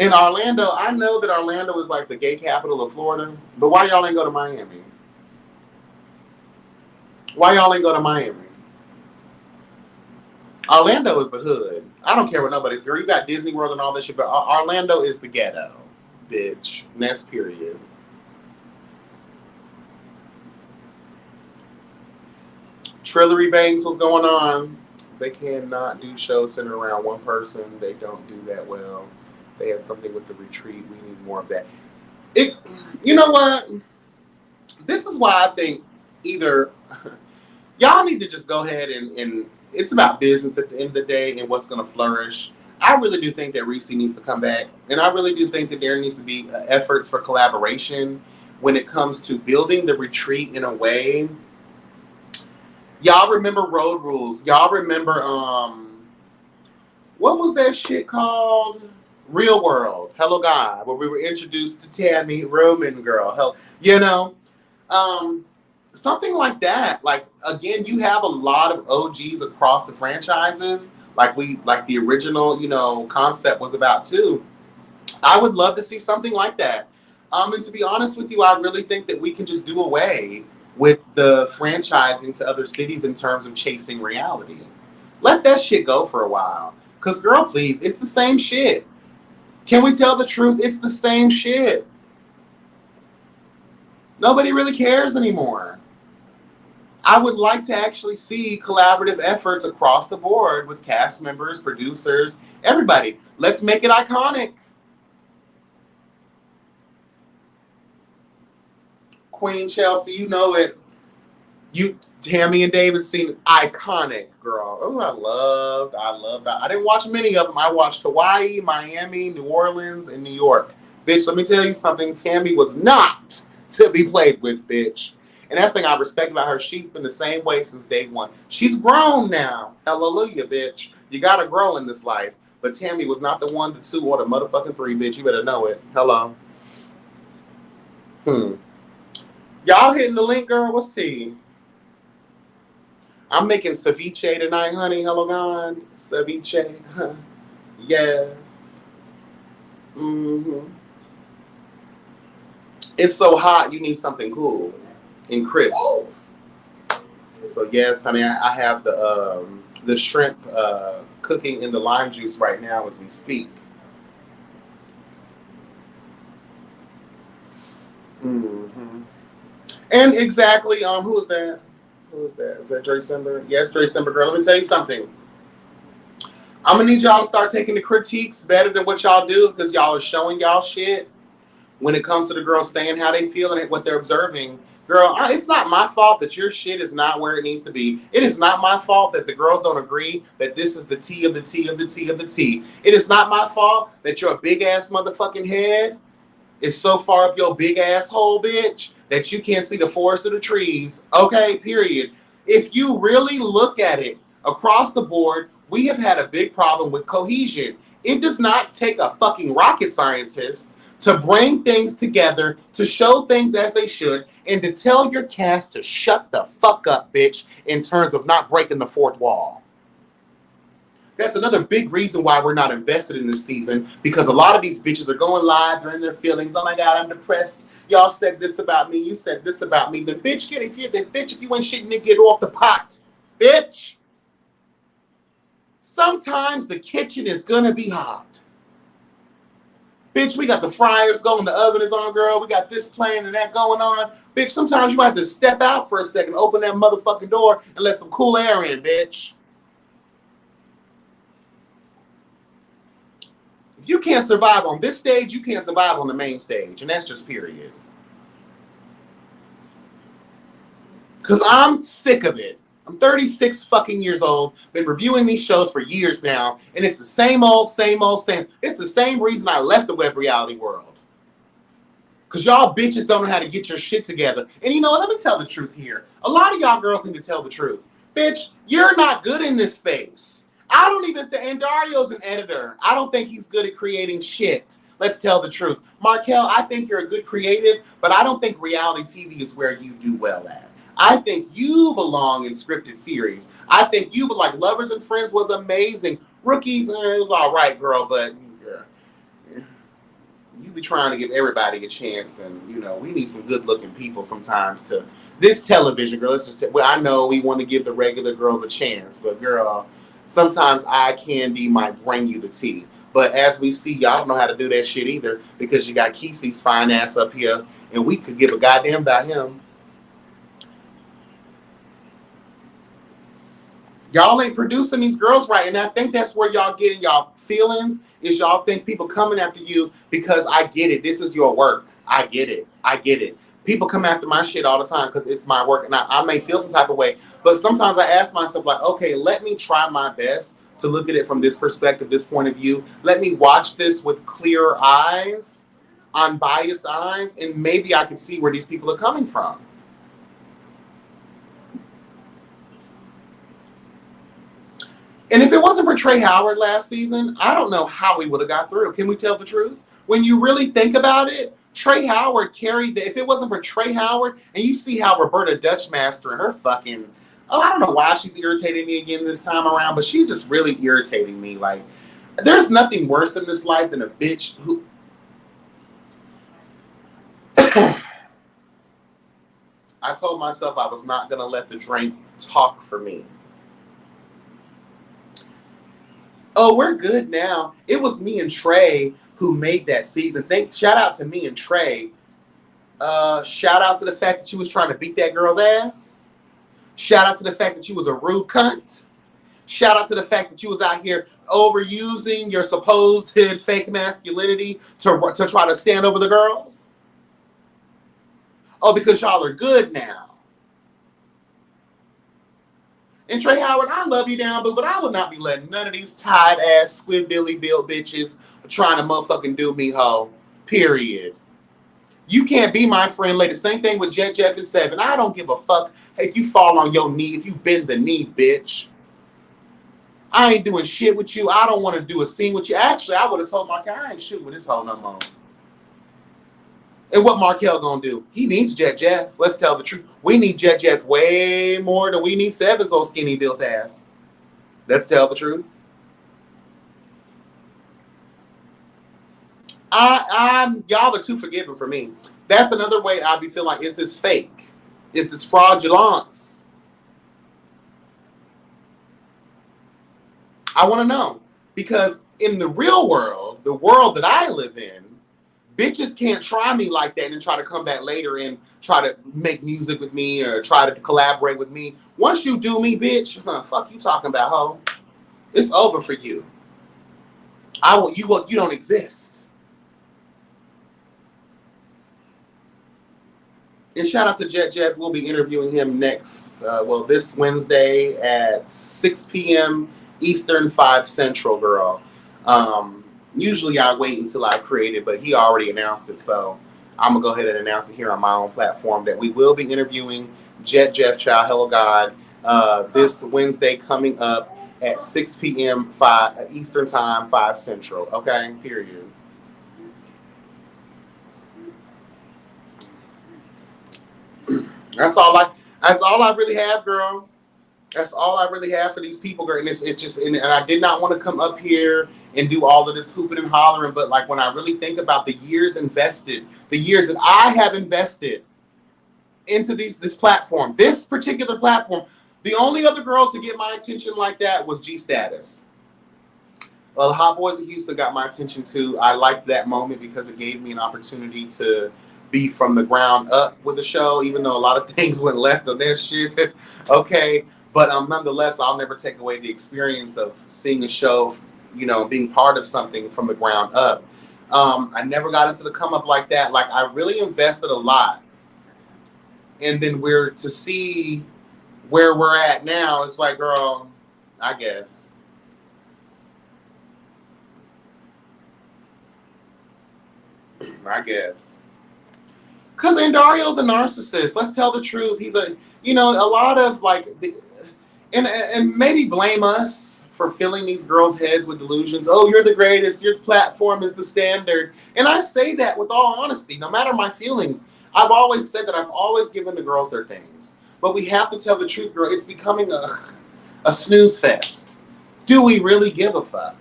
Speaker 8: In Orlando, I know that Orlando is like the gay capital of Florida, but why y'all ain't go to Miami? Why y'all ain't go to Miami? Orlando is the hood. I don't care what nobody's girl. You got Disney World and all this shit, but Orlando is the ghetto, bitch. Next period. Trillery Banks, what's going on? They cannot do shows centered around one person. They don't do that well. They had something with the retreat. We need more of that. You know what? This is why I think either y'all need to just go ahead and it's about business at the end of the day and what's going to flourish. I really do think that Reese needs to come back. And I really do think that there needs to be efforts for collaboration when it comes to building the retreat in a way. Y'all remember Road Rules. Y'all remember, what was that shit called? Real World, Hello God, where we were introduced to Tammy, Roman girl. Hell, you know, something like that. Like, again, you have a lot of OGs across the franchises, like the original, you know, concept was about too. I would love to see something like that. And to be honest with you, I really think that we can just do away with the franchising to other cities in terms of chasing reality. Let that shit go for a while. Cause girl, please, it's the same shit. Can we tell the truth? It's the same shit. Nobody really cares anymore. I would like to actually see collaborative efforts across the board with cast members, producers, everybody. Let's make it iconic. Queen Chelsea, you know it. You, Tammy and David seen it. Iconic, girl. Oh, I loved that. I didn't watch many of them. I watched Hawaii, Miami, New Orleans, and New York. Bitch, let me tell you something. Tammy was not to be played with, bitch. And that's the thing I respect about her. She's been the same way since day one. She's grown now. Hallelujah, bitch. You gotta grow in this life. But Tammy was not the 1, the 2, or the motherfucking 3, bitch. You better know it. Hello. Y'all hitting the link, girl? What's tea? I'm making ceviche tonight, honey. Hello, God. Ceviche. Yes. It's so hot, you need something cool and crisp. So, yes, honey, I have the shrimp cooking in the lime juice right now as we speak. And exactly, who is that? Who is that? Is that Dre Simber? Yes, Dre Simber, girl. Let me tell you something. I'm going to need y'all to start taking the critiques better than what y'all do because y'all are showing y'all shit when it comes to the girls saying how they feel and what they're observing. Girl, it's not my fault that your shit is not where it needs to be. It is not my fault that the girls don't agree that this is the tea of the tea of the tea of the tea. It is not my fault that your big-ass motherfucking head is so far up your big-ass hole, bitch, that you can't see the forest or the trees. Okay, period. If you really look at it across the board, we have had a big problem with cohesion. It does not take a fucking rocket scientist to bring things together, to show things as they should, and to tell your cast to shut the fuck up, bitch, in terms of not breaking the fourth wall. That's another big reason why we're not invested in this season, because a lot of these bitches are going live, they're in their feelings. Oh my God, I'm depressed. Y'all said this about me. You said this about me. Then bitch, if you ain't shitting to get off the pot, bitch. Sometimes the kitchen is gonna be hot. Bitch, we got the fryers going, the oven is on, girl. We got this playing and that going on. Bitch, sometimes you might have to step out for a second, open that motherfucking door, and let some cool air in, bitch. If you can't survive on this stage, you can't survive on the main stage, and that's just period. Because I'm sick of it. I'm 36 fucking years old, been reviewing these shows for years now, and it's the same old, same. It's the same reason I left the web reality world. Because y'all bitches don't know how to get your shit together. And you know what? Let me tell the truth here. A lot of y'all girls need to tell the truth. Bitch, you're not good in this space. I don't even think, and Dario's an editor. I don't think he's good at creating shit. Let's tell the truth. Markel, I think you're a good creative, but I don't think reality TV is where you do well at. I think you belong in scripted series. I think you, like Lovers and Friends was amazing. Rookies, it was all right, girl, but you be trying to give everybody a chance, and you know we need some good-looking people sometimes to this television, girl. Let's just say, well, I know we want to give the regular girls a chance, but girl, sometimes eye candy might bring you the tea. But as we see, y'all don't know how to do that shit either because you got Kesey's fine ass up here, and we could give a goddamn about him. Y'all ain't producing these girls right, and I think that's where y'all getting y'all feelings, is y'all think people coming after you because I get it. This is your work. I get it. I get it. People come after my shit all the time because it's my work, and I may feel some type of way, but sometimes I ask myself, like, okay, let me try my best to look at it from this perspective, this point of view. Let me watch this with clear eyes, unbiased eyes, and maybe I can see where these people are coming from. And if it wasn't for Trey Howard last season, I don't know how we would have got through. Can we tell the truth? When you really think about it, Trey Howard carried if it wasn't for Trey Howard, and you see how Roberta Dutchmaster and her fucking, I don't know why she's irritating me again this time around, but she's just really irritating me. Like, there's nothing worse in this life than a bitch who... I told myself I was not going to let the drink talk for me. Oh, we're good now. It was me and Trey who made that season. Shout out to me and Trey. Shout out to the fact that you was trying to beat that girl's ass. Shout out to the fact that you was a rude cunt. Shout out to the fact that you was out here overusing your supposed fake masculinity to try to stand over the girls. Oh, because y'all are good now. And Trey Howard, I love you down, boo, but I would not be letting none of these tied-ass, squidbilly-built bitches trying to motherfucking do me, ho. Period. You can't be my friend later. Same thing with Jet Jeff and Seven. I don't give a fuck if you fall on your knee, if you bend the knee, bitch. I ain't doing shit with you. I don't want to do a scene with you. Actually, I would have told Markel, I ain't shooting with this hoe no more. And what Markel gonna do? He needs Jet Jeff. Let's tell the truth. We need Jet Jeff way more than we need Seven's old skinny built ass. Let's tell the truth. Y'all are too forgiving for me. That's another way I'd be feeling like, is this fake? Is this fraudulence? I want to know. Because in the real world, the world that I live in, bitches can't try me like that and try to come back later and try to make music with me or try to collaborate with me. Once you do me, bitch, fuck you talking about, ho. It's over for you. You don't exist. And shout out to Jet Jeff. We'll be interviewing him next, this Wednesday at 6 p.m. Eastern, 5 Central, girl. Usually I wait until I create it, but he already announced it, so I'm going to go ahead and announce it here on my own platform that we will be interviewing Jet Jeff, Child Hello God, this Wednesday coming up at 6 p.m. 5 Eastern Time, 5 Central. Okay? Period. That's all I really have, girl. That's all I really have for these people, girl. And it's just, and I did not want to come up here and do all of this hooping and hollering, but like when I really think about the years invested, the years that I have invested into this platform, this particular platform, the only other girl to get my attention like that was G Status. Well, the Hot Boys of Houston got my attention too. I liked that moment because it gave me an opportunity to be from the ground up with the show, even though a lot of things went left on their shit. Okay, but nonetheless, I'll never take away the experience of seeing a show, you know, being part of something from the ground up. I never got into the come up like that. Like, I really invested a lot, and then we're to see where we're at now. It's like, girl, I guess. I guess. Because Andario's a narcissist. Let's tell the truth. He's a, you know, a lot of like, and maybe blame us for filling these girls' heads with delusions. Oh, you're the greatest. Your platform is the standard. And I say that with all honesty, no matter my feelings. I've always said that I've always given the girls their things. But we have to tell the truth, girl. It's becoming a snooze fest. Do we really give a fuck?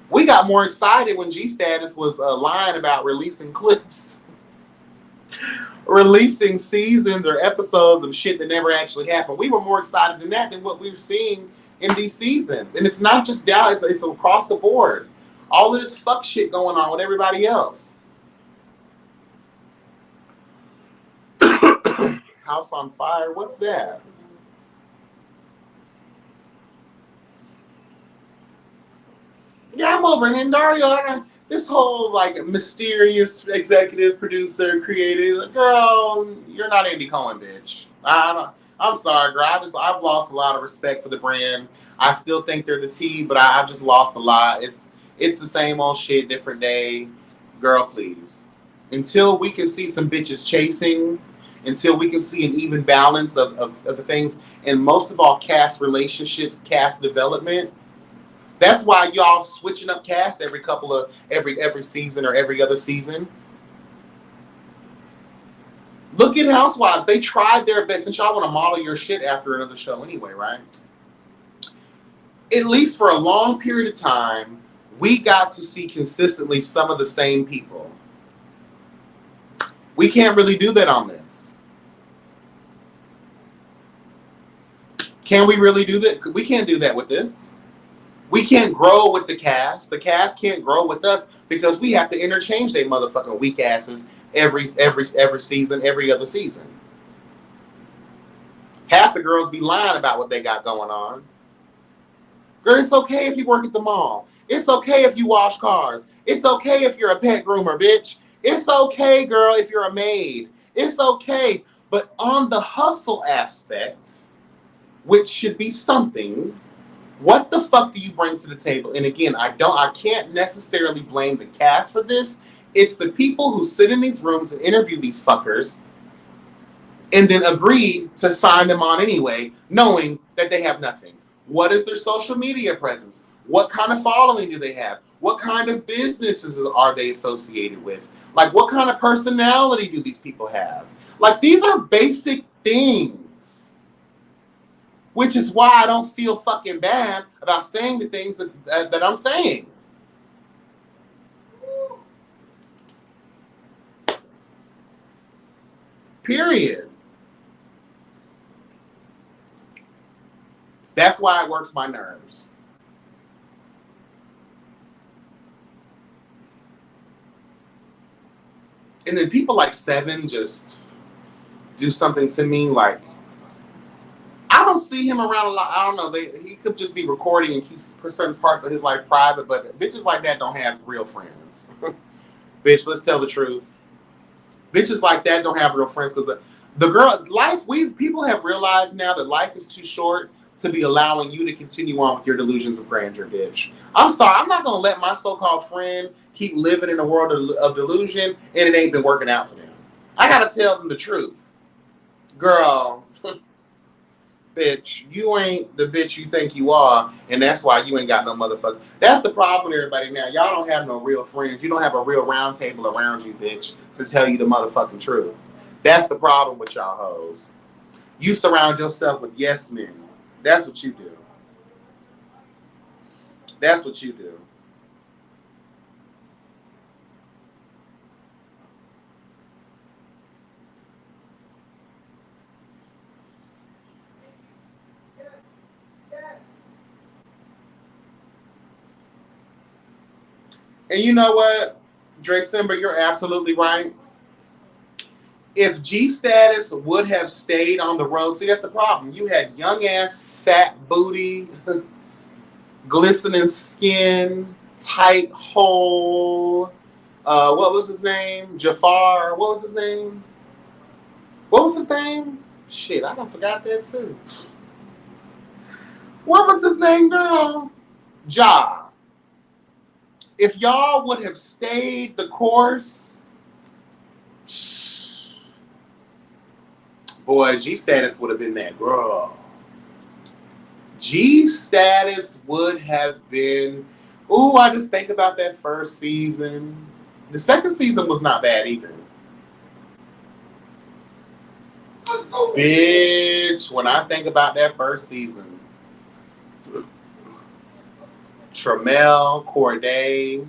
Speaker 8: We got more excited when G-Status was lying about releasing clips, releasing seasons or episodes of shit that never actually happened. We were more excited than that than what we were seeing in these seasons. And it's not just down, it's across the board. All of this fuck shit going on with everybody else. House on Fire, what's that? Yeah, I'm over in Dario. This whole like mysterious executive producer created. Girl, you're not Andy Cohen, bitch. I'm sorry, girl. I've lost a lot of respect for the brand. I still think they're the T, but I've just lost a lot. It's the same old shit, different day. Girl, please. Until we can see some bitches chasing, until we can see an even balance of the things, and most of all, cast relationships, cast development. That's why y'all switching up cast every season or every other season. Look at Housewives. They tried their best, and y'all want to model your shit after another show anyway, right? At least for a long period of time, we got to see consistently some of the same people. We can't really do that on this. Can we really do that? We can't do that with this. We can't grow with the cast. The cast can't grow with us because we have to interchange their motherfucking weak asses every season, every other season. Half the girls be lying about what they got going on. Girl, it's okay if you work at the mall. It's okay if you wash cars. It's okay if you're a pet groomer, bitch. It's okay, girl, if you're a maid. It's okay. But on the hustle aspect, which should be something, what the fuck do you bring to the table? And again, I can't necessarily blame the cast for this. It's the people who sit in these rooms and interview these fuckers and then agree to sign them on anyway, knowing that they have nothing. What is their social media presence? What kind of following do they have? What kind of businesses are they associated with? Like, what kind of personality do these people have? Like, these are basic things. Which is why I don't feel fucking bad about saying the things that I'm saying. Period. That's why it works my nerves. And then people like Seven just do something to me like, I don't see him around a lot. I don't know. He could just be recording and keep certain parts of his life private, but bitches like that don't have real friends. Bitch, let's tell the truth. Bitches like that don't have real friends because people have realized now that life is too short to be allowing you to continue on with your delusions of grandeur, bitch. I'm sorry. I'm not going to let my so-called friend keep living in a world of delusion and it ain't been working out for them. I got to tell them the truth. Girl, bitch, you ain't the bitch you think you are, and that's why you ain't got no motherfucker. That's the problem with everybody now. Y'all don't have no real friends. You don't have a real round table around you, bitch, to tell you the motherfucking truth. That's the problem with y'all hoes. You surround yourself with yes men. That's what you do. That's what you do. And you know what, Dracember, you're absolutely right. If G Status would have stayed on the road, see, that's the problem. You had young ass, fat booty, glistening skin, tight hole. What was his name? Jafar. What was his name? What was his name? Shit, I done forgot that too. What was his name, girl? Ja. If y'all would have stayed the course, boy, G Status would have been that girl. G Status would have been. Ooh, I just think about that first season. The second season was not bad either. Bitch, when I think about that first season, Tramel, Corday,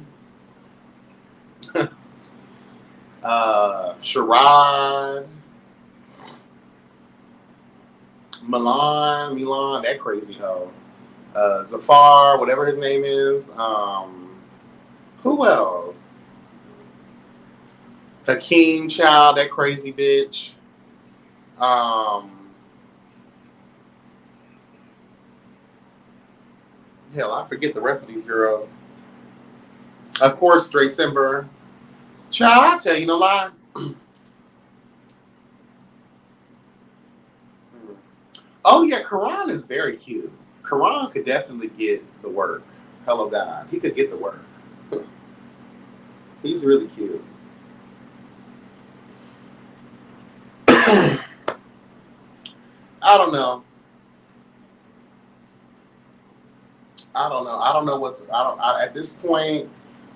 Speaker 8: Sherrod, Milan, that crazy hoe. Zafar, whatever his name is. Who else? Hakeem Child, that crazy bitch. Hell, I forget the rest of these girls. Of course, Dracember. Child, I tell you no lie. Oh yeah, Karan is very cute. Karan could definitely get the work. Hello God, he could get the work. He's really cute. I don't know. At this point,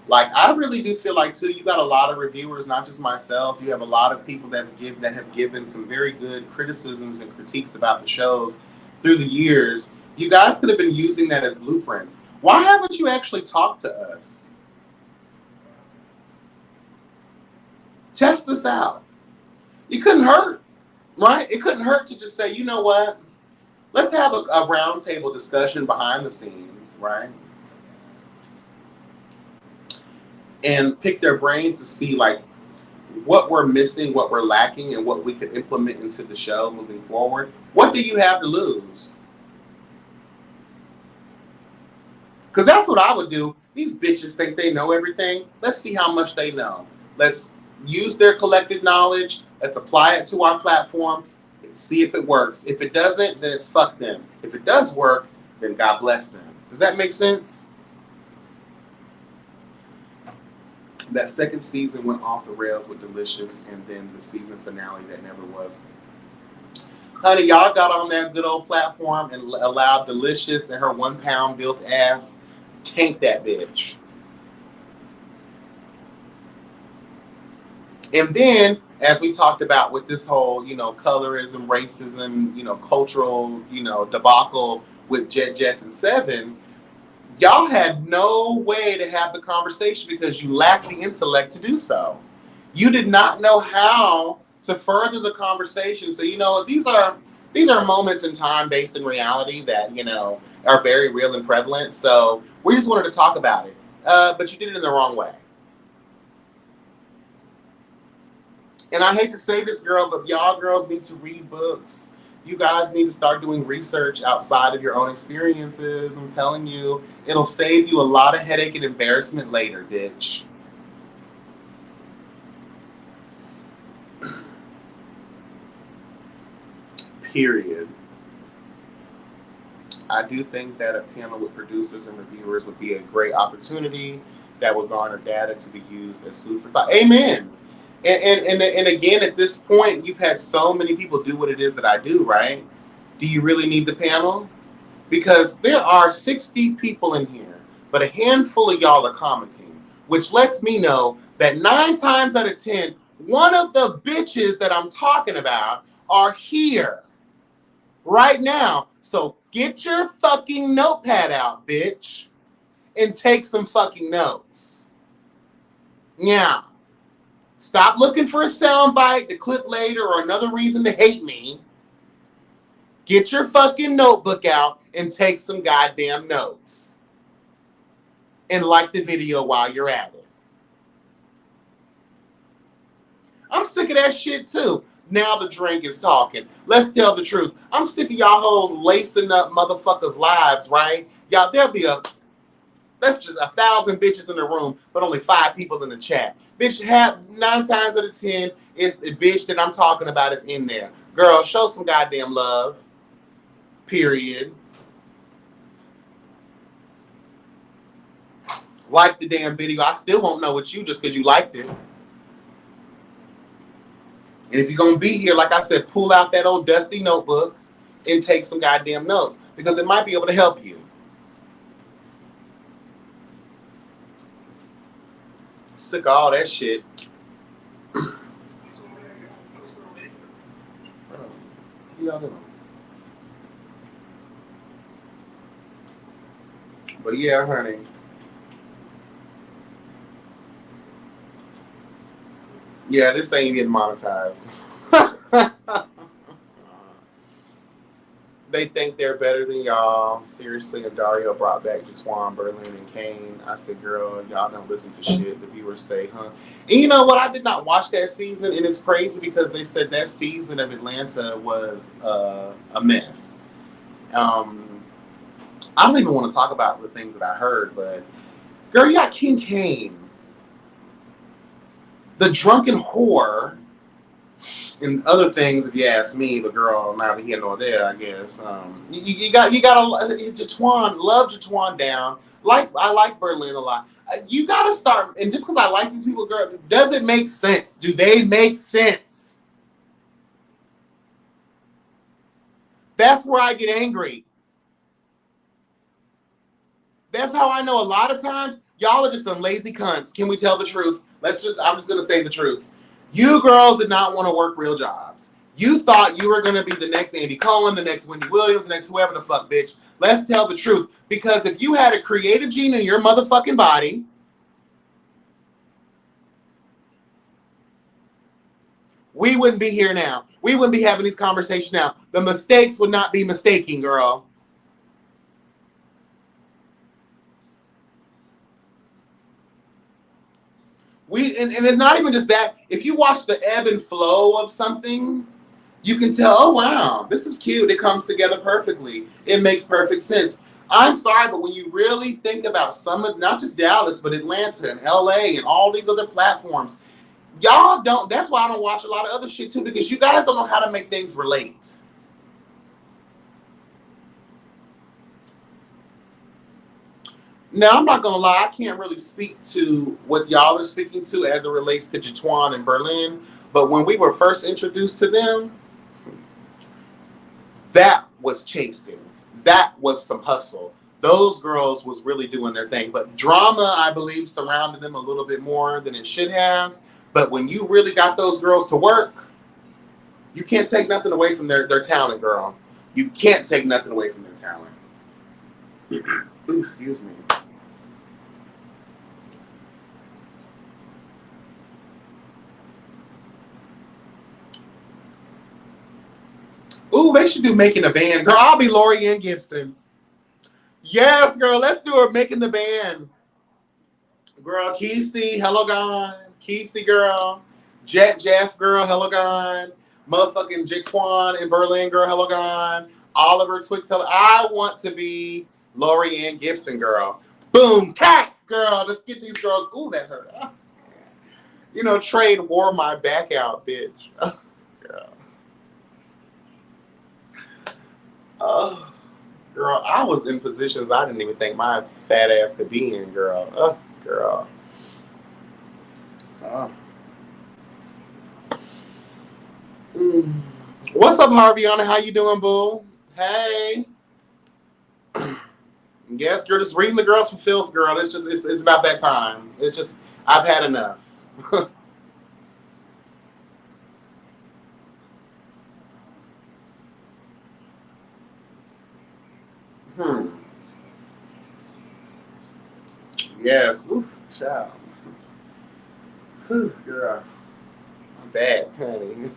Speaker 8: like, I really do feel like too, you got a lot of reviewers, not just myself. You have a lot of people that have given some very good criticisms and critiques about the shows through the years. You guys could have been using that as blueprints. Why haven't you actually talked to us? Test this out. It couldn't hurt, right? It couldn't hurt to just say, you know what? Let's have a roundtable discussion behind the scenes, right? And pick their brains to see like what we're missing, what we're lacking, and what we could implement into the show moving forward. What do you have to lose? Because that's what I would do. These bitches think they know everything. Let's see how much they know. Let's use their collective knowledge. Let's apply it to our platform. See if it works. If it doesn't, then it's fuck them. If it does work, then God bless them. Does that make sense? That second season went off the rails with Delicious, and then the season finale that never was. Honey, y'all got on that good old platform and allowed Delicious and her 1 pound built ass tank that bitch. And then, as we talked about with this whole, colorism, racism, cultural, debacle with Jet and Seven, y'all had no way to have the conversation because you lacked the intellect to do so. You did not know how to further the conversation. So, these are moments in time based in reality that, are very real and prevalent. So we just wanted to talk about it. But you did it in the wrong way. And I hate to say this, girl, but y'all girls need to read books. You guys need to start doing research outside of your own experiences. I'm telling you, it'll save you a lot of headache and embarrassment later, bitch. Period. I do think that a panel with producers and reviewers would be a great opportunity that would garner data to be used as food for thought. Amen. And again, at this point, you've had so many people do what it is that I do, right? Do you really need the panel? Because there are 60 people in here, but a handful of y'all are commenting, which lets me know that 9 times out of 10, one of the bitches that I'm talking about are here right now. So get your fucking notepad out, bitch, and take some fucking notes. Yeah. Stop looking for a soundbite to clip later or another reason to hate me. Get your fucking notebook out and take some goddamn notes. And like the video while you're at it. I'm sick of that shit too. Now the drink is talking. Let's tell the truth. I'm sick of y'all hoes lacing up motherfuckers' lives, right? Y'all, that's just 1,000 bitches in the room, but only 5 people in the chat. Bitch, 9 times out of 10, is the bitch that I'm talking about is in there. Girl, show some goddamn love. Period. Like the damn video. I still won't know it's you just because you liked it. And if you're going to be here, like I said, pull out that old dusty notebook and take some goddamn notes because it might be able to help you. Sick of all that shit. What y'all doing? But yeah, honey. Yeah, this ain't getting monetized. They think they're better than y'all. Seriously, and Dario brought back Jatwan, Berlin, and Kane. I said, girl, y'all don't listen to shit the viewers say, huh? And you know what? I did not watch that season, and it's crazy because they said that season of Atlanta was a mess. I don't even want to talk about the things that I heard, but girl, you got King Kane, the drunken whore, and other things, if you ask me, but girl, neither here nor there, I guess. You got Jatwan, love Jatwan down. I like Berlin a lot. You gotta start, and just because I like these people, girl, does it make sense? Do they make sense? That's where I get angry. That's how I know a lot of times y'all are just some lazy cunts. Can we tell the truth? I'm just gonna say the truth. You girls did not want to work real jobs. You thought you were going to be the next Andy Cohen, the next Wendy Williams, the next whoever the fuck, bitch. Let's tell the truth. Because if you had a creative gene in your motherfucking body, we wouldn't be here now. We wouldn't be having these conversations now. The mistakes would not be mistaking, girl. And it's not even just that. If you watch the ebb and flow of something, you can tell, oh, wow, this is cute. It comes together perfectly. It makes perfect sense. I'm sorry, but when you really think about some of, not just Dallas, but Atlanta and LA and all these other platforms, y'all don't, that's why I don't watch a lot of other shit too, because you guys don't know how to make things relate. Now, I'm not going to lie, I can't really speak to what y'all are speaking to as it relates to Jatwan and Berlin, but when we were first introduced to them, that was chasing. That was some hustle. Those girls was really doing their thing, but drama, I believe, surrounded them a little bit more than it should have, but when you really got those girls to work, you can't take nothing away from their talent, girl. You can't take nothing away from their talent. Ooh, excuse me. Ooh, they should do Making a Band. Girl, I'll be Lori Ann Gibson. Yes, girl, let's do her Making the Band. Girl, Kesey, hello gone. Kesey, girl. Jeff, girl, hello gone. Motherfucking Jatwan in Berlin, girl, hello gone. Oliver Twix, hello. I want to be Lori Ann Gibson, girl. Boom, cat, girl. Let's get these girls. Ooh, that hurt. Oh, you know, Trade wore my back out, bitch. Oh, girl. Oh, girl, I was in positions I didn't even think my fat ass could be in, girl. Oh, girl. Oh. What's up, Harviana? How you doing, boo? Hey. Yes, girl, just reading the girls from filth, girl. It's about that time. It's just, I've had enough. Yes. Oof, child. Whew, girl. I'm back, honey.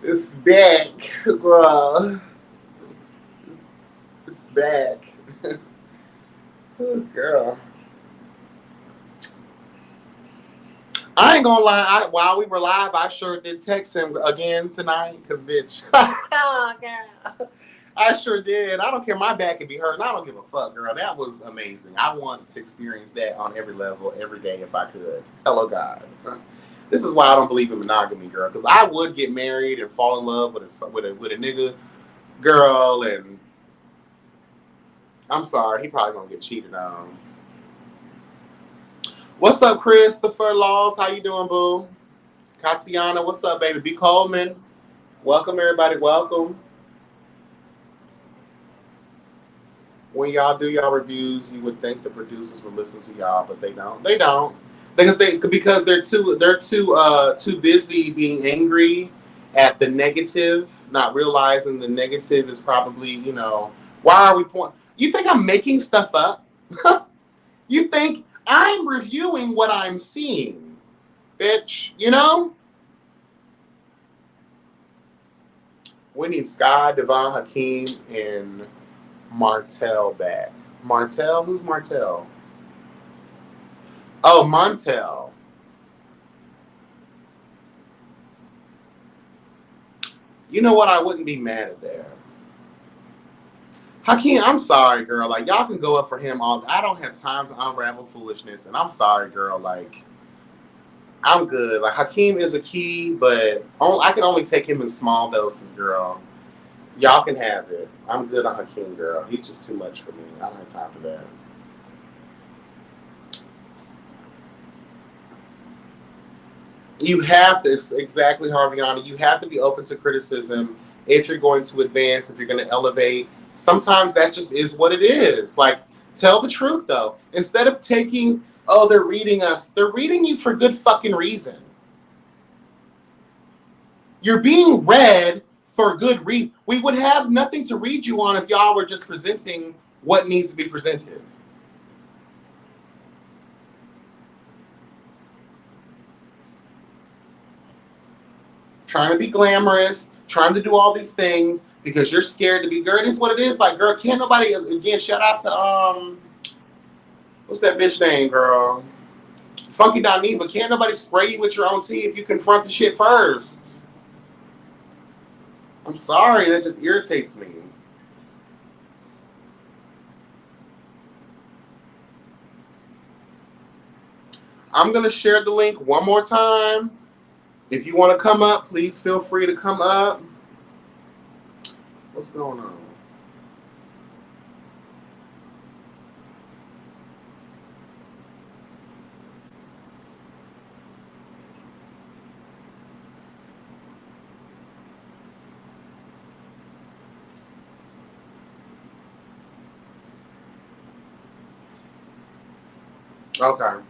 Speaker 8: It's back, girl. It's back. Oh, girl. I ain't gonna lie. While we were live, I sure did text him again tonight. Cause bitch, I sure did. I don't care. My back could be hurt, and I don't give a fuck, girl. That was amazing. I want to experience that on every level, every day, if I could. Hello, God. This is why I don't believe in monogamy, girl. Because I would get married and fall in love with a nigga, girl, and I'm sorry, he probably gonna get cheated on. What's up, Christopher Laws? How you doing, boo? Katiana, what's up, baby? B. Coleman, welcome, everybody. Welcome. When y'all do y'all reviews, you would think the producers would listen to y'all, but they don't. They don't because they're too busy being angry at the negative, not realizing the negative is probably, why are we point? You think I'm making stuff up? You think I'm reviewing what I'm seeing, bitch? We need Sky, Devon, Hakeem, and Martell back. Martell? Who's Martell? Oh, Montel. You know what? I wouldn't be mad at that. Hakeem, I'm sorry, girl. Like, y'all can go up for him all. I don't have time to unravel foolishness, and I'm sorry, girl. Like, I'm good. Like, Hakeem is a key, but I can only take him in small doses, girl. Y'all can have it. I'm good on Hakeem, girl. He's just too much for me. I don't have time for that. You have to, exactly, Harviana, you have to be open to criticism if you're going to advance, if you're going to elevate. Sometimes that just is what it is. Like, tell the truth, though. Instead of taking, oh, they're reading us, they're reading you for good fucking reason. You're being read for good reason. We would have nothing to read you on if y'all were just presenting what needs to be presented. Trying to be glamorous, trying to do all these things because you're scared to be. Girl, it is what it is. Like, girl, can't nobody, again, shout out to, what's that bitch name, girl? Funky Doniva. Can't nobody spray you with your own tea if you confront the shit first. I'm sorry, that just irritates me. I'm going to share the link one more time. If you want to come up, please feel free to come up. What's going on? Okay.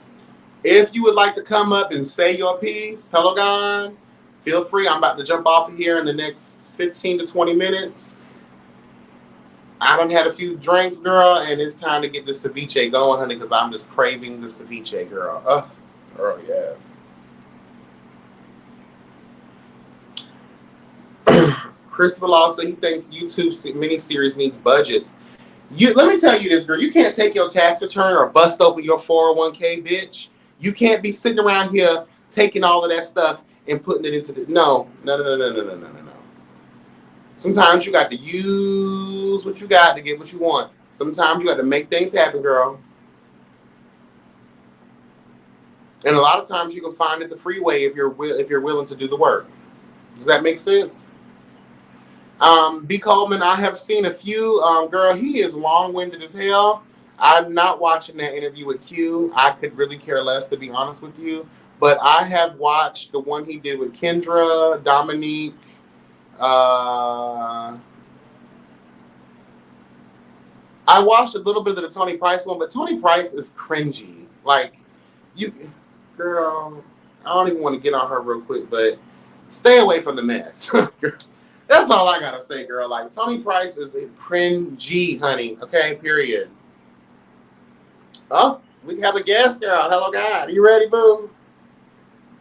Speaker 8: If you would like to come up and say your piece, hello, God, feel free. I'm about to jump off of here in the next 15 to 20 minutes. I done had a few drinks, girl, and it's time to get the ceviche going, honey, because I'm just craving the ceviche, girl. Oh, girl, yes. Christopher Law said he thinks YouTube miniseries needs budgets. Let me tell you this, girl. You can't take your tax return or bust open your 401k, bitch. You can't be sitting around here taking all of that stuff and putting it into the... No. Sometimes you got to use what you got to get what you want. Sometimes you got to make things happen, girl. And a lot of times you can find it the freeway if you're willing to do the work. Does that make sense? B. Coleman, I have seen a few. Girl, he is long-winded as hell. I'm not watching that interview with Q. I could really care less, to be honest with you. But I have watched the one he did with Kendra, Dominique. I watched a little bit of the Tony Price one, but Tony Price is cringy. Like, girl, I don't even want to get on her real quick, but stay away from the mess. That's all I gotta say, girl. Like, Tony Price is cringy, honey. Okay, period. Oh, we have a guest, girl. Hello, God. You ready, boo?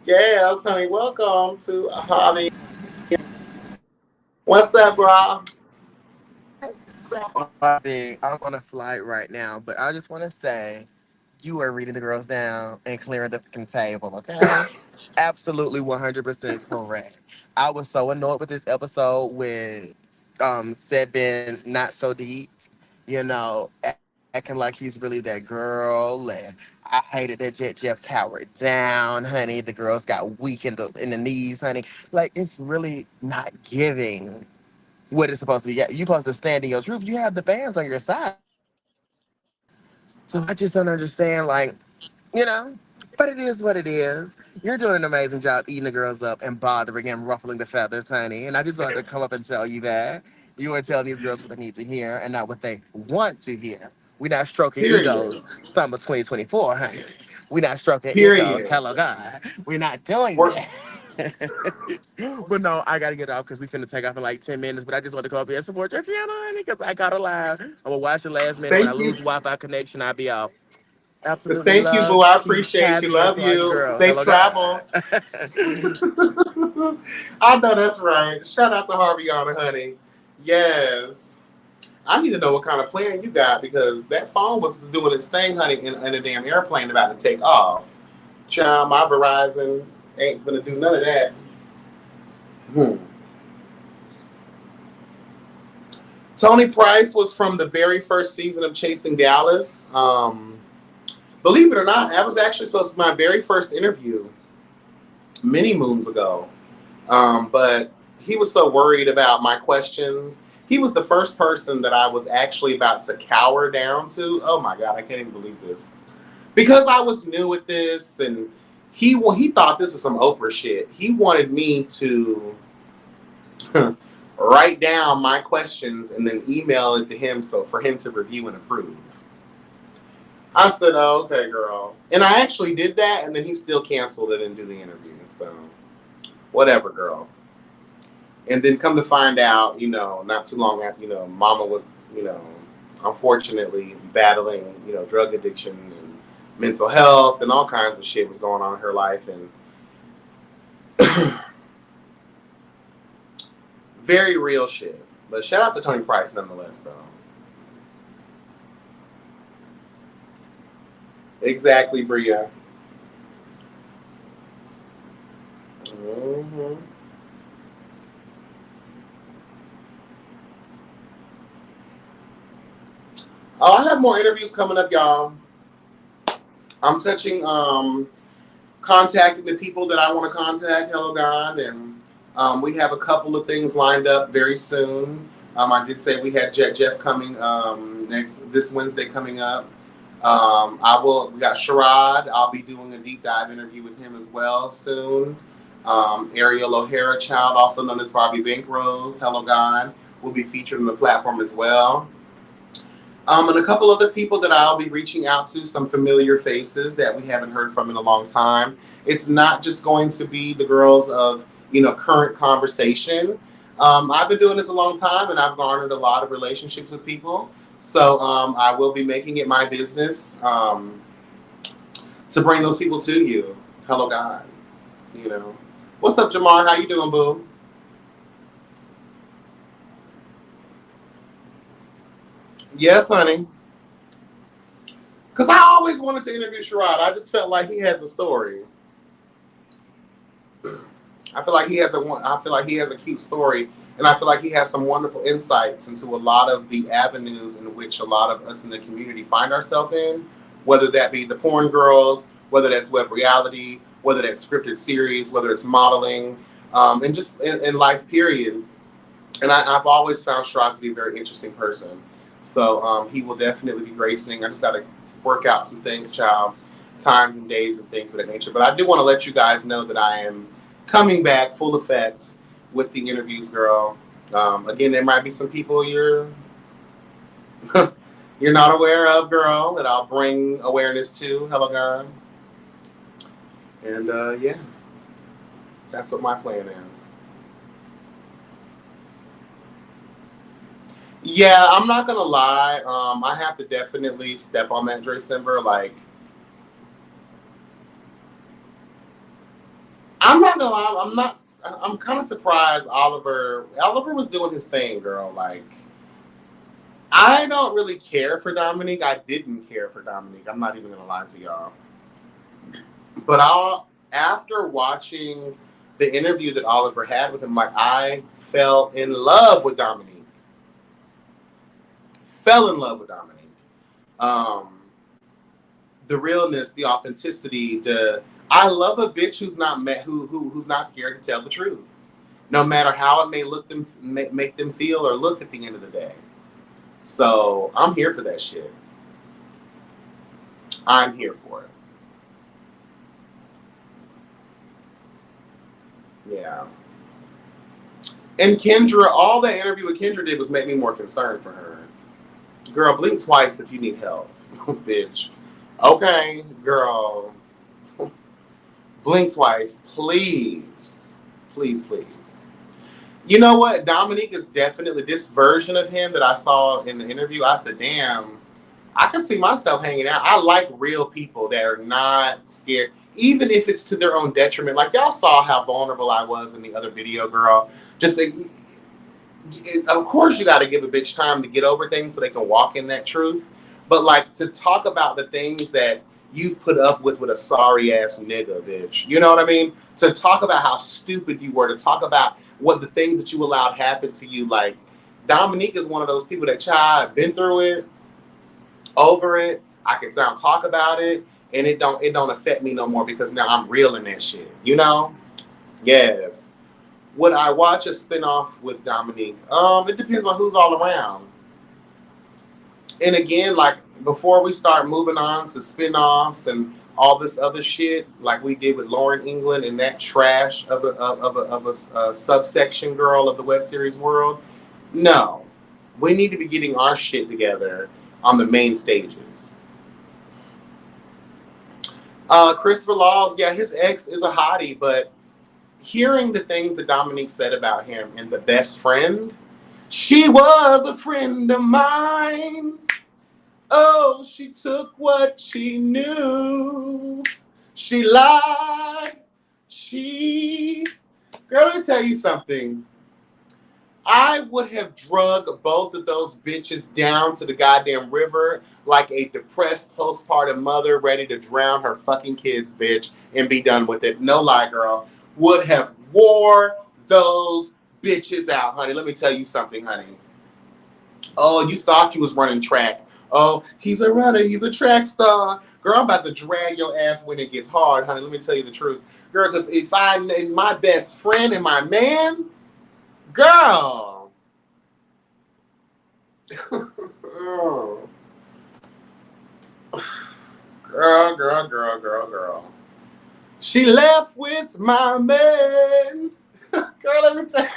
Speaker 8: Yes, honey. Welcome to Hobby. What's up, bro?
Speaker 9: I'm on a flight right now, but I just want to say you were reading the girls down and clearing the fucking table, okay? Absolutely 100% correct. I was so annoyed with this episode with Seven Not So Deep, acting like he's really that girl. And I hated that Jeff cowered down, honey. The girls got weak in the knees, honey. Like, it's really not giving what it's supposed to be. Yeah, you supposed to stand in your truth. You have the fans on your side. So I just don't understand, like, but it is what it is. You're doing an amazing job eating the girls up and bothering and ruffling the feathers, honey. And I just wanted to come up and tell you that. You are telling these girls what they need to hear and not what they want to hear. We're not stroking egos
Speaker 8: Period.
Speaker 9: summer 2024, honey. We're not stroking egos.
Speaker 8: Period.
Speaker 9: Hello, God. We're not doing
Speaker 8: We're,
Speaker 9: that. But no, I gotta get off because we finna take off in like 10 minutes. But I just want to come up here and support your channel, honey, because I gotta live. I'm gonna watch the last minute. When I
Speaker 8: thank you.
Speaker 9: lose Wi-Fi connection, I'll be off. Absolutely
Speaker 8: Thank you, boo.
Speaker 9: love,
Speaker 8: I
Speaker 9: peace,
Speaker 8: appreciate you.
Speaker 9: happiness,
Speaker 8: Love
Speaker 9: like
Speaker 8: you.
Speaker 9: girl.
Speaker 8: Safe
Speaker 9: Hello, God.
Speaker 8: travels. I know that's right. Shout out to Harviana, honey. Yes. I need to know what kind of plan you got because that phone was doing its thing, honey, in a damn airplane about to take off. Child, my Verizon ain't gonna do none of that. Tony Price was from the very first season of Chasing Dallas. Believe it or not, that was actually supposed to be my very first interview many moons ago. But he was so worried about my questions. He was the first person that I was actually about to cower down to. Oh my God, I can't even believe this. Because I was new at this and he thought this was some Oprah shit. He wanted me to write down my questions and then email it to him for him to review and approve. I said, oh, okay, girl. And I actually did that, and then he still canceled it and didn't do the interview. So, whatever, girl. And then come to find out, not too long after, Mama was, unfortunately battling, drug addiction and mental health and all kinds of shit was going on in her life. And very real shit. But shout out to Tony Price nonetheless, though. Exactly, Bria. Mm-hmm. Oh, I have more interviews coming up, y'all. I'm touching, contacting the people that I want to contact, Hello God, and we have a couple of things lined up very soon. I did say we had Jeff coming this Wednesday coming up. We got Sherrod. I'll be doing a deep dive interview with him as well soon. Ariel O'Hara Child, also known as Barbie Bankrose, Hello God, will be featured on the platform as well. And a couple other people that I'll be reaching out to, some familiar faces that we haven't heard from in a long time. It's not just going to be the girls of, current conversation. I've been doing this a long time and I've garnered a lot of relationships with people. So I will be making it my business to bring those people to you. Hello, God. What's up, Jamar? How you doing, boo? Yes, honey. Because I always wanted to interview Sherrod. I just felt like he has a story. I feel like he has a cute story, and I feel like he has some wonderful insights into a lot of the avenues in which a lot of us in the community find ourselves in, whether that be the porn girls, whether that's web reality, whether that's scripted series, whether it's modeling, and just in life, period. And I've always found Sherrod to be a very interesting person. So he will definitely be gracing. I just got to work out some things, child, times and days and things of that nature. But I do want to let you guys know that I am coming back full effect with the interviews, girl. Again, there might be some people you're not aware of, girl, that I'll bring awareness to. Hello, God. And yeah, that's what my plan is. Yeah, I'm not gonna lie. I have to definitely step on that December. Like, I'm not gonna lie. I'm kind of surprised. Oliver was doing his thing, girl. Like, I don't really care for Dominique. I didn't care for Dominique. I'm not even gonna lie to y'all. But after watching the interview that Oliver had with him, like I fell in love with Dominique. Fell in love with Dominique. The realness, the authenticity, I love a bitch who's not who's not scared to tell the truth, no matter how it may make them feel or look at the end of the day. So I'm here for that shit. I'm here for it. Yeah. And Kendra, all that interview with Kendra did was make me more concerned for her. Girl, blink twice if you need help, bitch. Okay, girl. Blink twice, please. Please, please. You know what? Dominique is definitely this version of him that I saw in the interview. I said, damn, I can see myself hanging out. I like real people that are not scared, even if it's to their own detriment. Like y'all saw how vulnerable I was in the other video, girl. Just of course you got to give a bitch time to get over things so they can walk in that truth. But like to talk about the things that you've put up with a sorry ass nigga, bitch. You know what I mean? To talk about how stupid you were, to talk about what the things that you allowed happen to you. Like Dominique is one of those people that child been through it, over it. I can talk about it, and it don't affect me no more because now I'm real in that shit. You know? Yes. Would I watch a spinoff with Dominique? It depends on who's all around. And again, like before we start moving on to spinoffs and all this other shit, like we did with Lauren England and that trash of a subsection girl of the web series world, no, we need to be getting our shit together on the main stages. Christopher Laws, yeah, his ex is a hottie, but hearing the things that Dominique said about him and the best friend, she was a friend of mine. Oh, she took what she knew. She lied. Girl, let me tell you something. I would have drug both of those bitches down to the goddamn river like a depressed postpartum mother ready to drown her fucking kids, bitch, and be done with it. No lie, girl. Would have wore those bitches out, honey. Let me tell you something, honey. Oh, you thought you was running track. Oh, he's a runner. He's a track star. Girl, I'm about to drag your ass when it gets hard, honey. Let me tell you the truth. Girl, because if my best friend and my man, girl. Girl. She left with my man. Girl, let me tell you.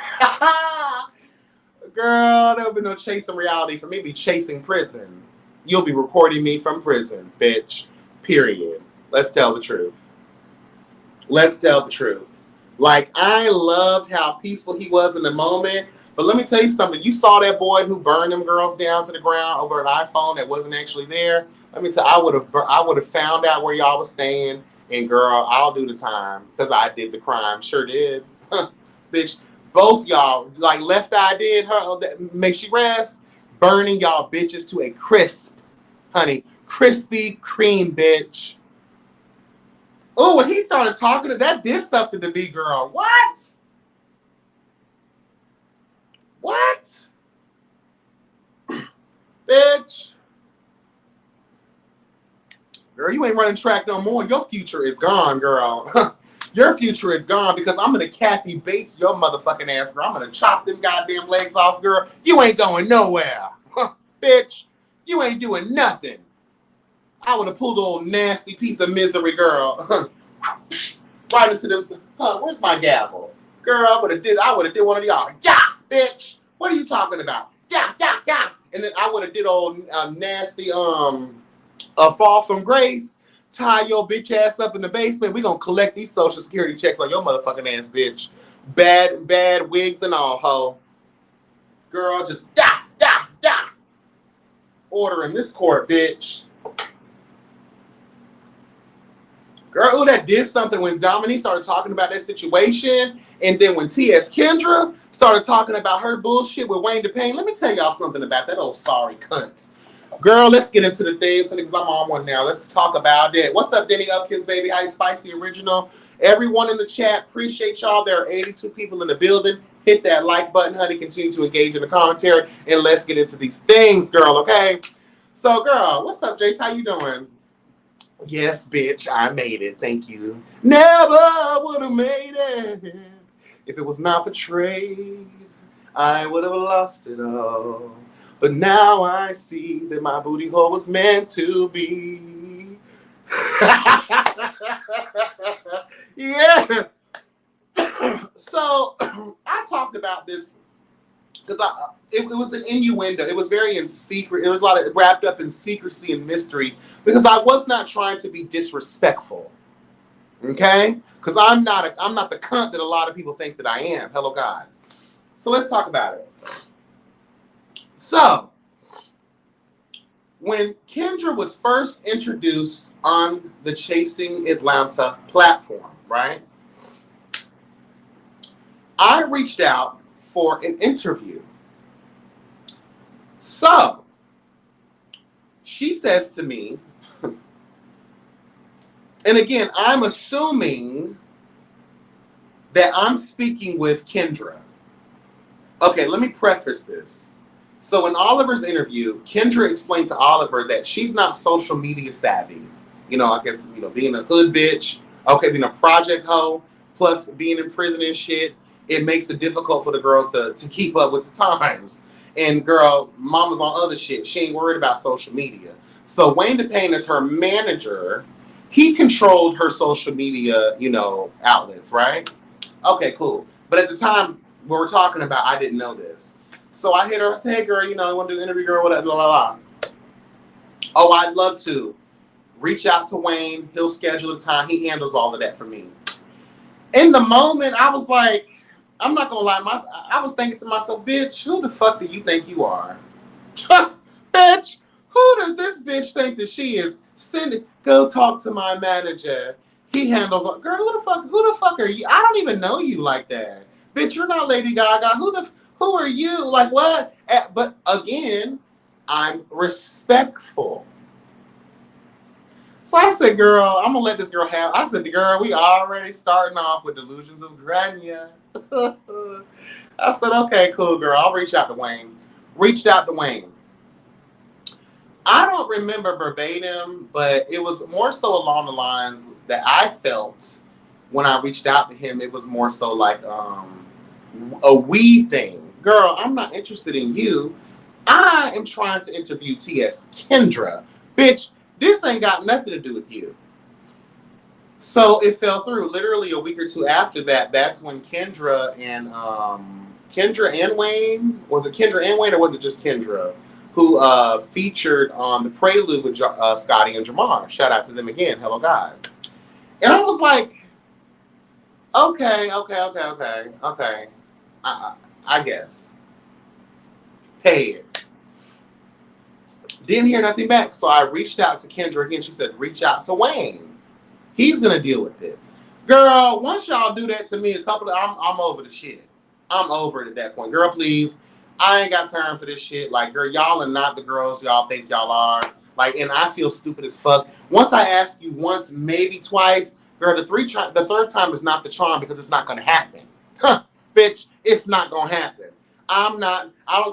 Speaker 8: Girl, there'll be no chasing reality for me. Be chasing prison. You'll be recording me from prison, bitch. Period. Let's tell the truth. Let's tell the truth. Like, I loved how peaceful he was in the moment. But let me tell you something. You saw that boy who burned them girls down to the ground over an iPhone that wasn't actually there. Let me tell you, I would have found out where y'all was staying. And girl, I'll do the time because I did the crime. Sure did. Bitch, both y'all, like Left Eye did her, may she rest, burning y'all bitches to a crisp, honey. Krispy Kreme, bitch. Oh, when he started talking to that did something to me, girl. What? Bitch. Girl, you ain't running track no more. Your future is gone, girl. Your future is gone because I'm going to Kathy Bates your motherfucking ass, girl. I'm going to chop them goddamn legs off, girl. You ain't going nowhere. Bitch, you ain't doing nothing. I would have pulled the old nasty piece of misery, girl. Right into the, where's my gavel? Girl, I would have did one of y'all. Yeah, bitch. What are you talking about? Yeah. And then I would have did old nasty, a fall from grace. Tie your bitch ass up in the basement. We gonna collect these social security checks on your motherfucking ass, bitch. Bad wigs and all, ho. Girl, just da. Order in this court, bitch. Girl, oh, that did something when Dominique started talking about that situation. And then when T.S. Kendra Started talking about her bullshit with Wayne DePayne. Let me tell y'all something about that old sorry cunt. Girl, let's get into the things because I'm on one now. Let's talk about it. What's up, Denny Upkins, baby? Ice Spicy Original. Everyone in the chat, appreciate y'all. There are 82 people in the building. Hit that like button, honey. Continue to engage in the commentary. And let's get into these things, girl, okay? So, girl, what's up, Jace? How you doing? Yes, bitch, I made it. Thank you. Never would have made it if it was not for trade. I would have lost it all. But now I see that my booty hole was meant to be. Yeah. So I talked about this because it was an innuendo. It was very in secret. It was a lot of wrapped up in secrecy and mystery because I was not trying to be disrespectful. Okay? Because I'm not the cunt that a lot of people think that I am. Hello, God. So let's talk about it. So, when Kendra was first introduced on the Chasing Atlanta platform, right? I reached out for an interview. So, she says to me, and again, I'm assuming that I'm speaking with Kendra. Okay, let me preface this. So in Oliver's interview, Kendra explained to Oliver that she's not social media savvy. You know, I guess, being a hood bitch, okay, being a project hoe, plus being in prison and shit, it makes it difficult for the girls to keep up with the times. And girl, mama's on other shit. She ain't worried about social media. So Wayne DePayne is her manager. He controlled her social media, outlets, right? Okay, cool. But at the time we were talking about, I didn't know this. So I hit her. I said, "Hey, girl, I want to do an interview, girl. Whatever, blah, blah, blah." Oh, I'd love to. Reach out to Wayne. He'll schedule a time. He handles all of that for me. In the moment, I was like, I'm not going to lie. I was thinking to myself, bitch, who the fuck do you think you are? Bitch, who does this bitch think that she is? Go talk to my manager. He handles, girl, who the fuck are you? I don't even know you like that. Bitch, you're not Lady Gaga. Who are you? Like, what? But again, I'm respectful. So I said, girl, I'm going to let this girl have. I said, girl, we already starting off with delusions of grandeur. I said, okay, cool, girl. I'll reach out to Wayne. Reached out to Wayne. I don't remember verbatim, but it was more so along the lines that I felt when I reached out to him. It was more so like a we thing. Girl, I'm not interested in you. I am trying to interview T.S. Kendra. Bitch, this ain't got nothing to do with you. So it fell through. Literally a week or two after that, that's when Kendra and Wayne, was it Kendra and Wayne or was it just Kendra, who featured on the Prelude with Scotty and Jamar. Shout out to them again. Hello, God. And I was like, okay. I guess. Pay it. Didn't hear nothing back. So I reached out to Kendra again. She said, reach out to Wayne. He's going to deal with it. Girl, once y'all do that to me, I'm over the shit. I'm over it at that point. Girl, please. I ain't got time for this shit. Like, girl, y'all are not the girls y'all think y'all are. Like, and I feel stupid as fuck. Once I ask you once, maybe twice, girl, the third time is not the charm because it's not going to happen. Huh. Bitch, it's not gonna happen.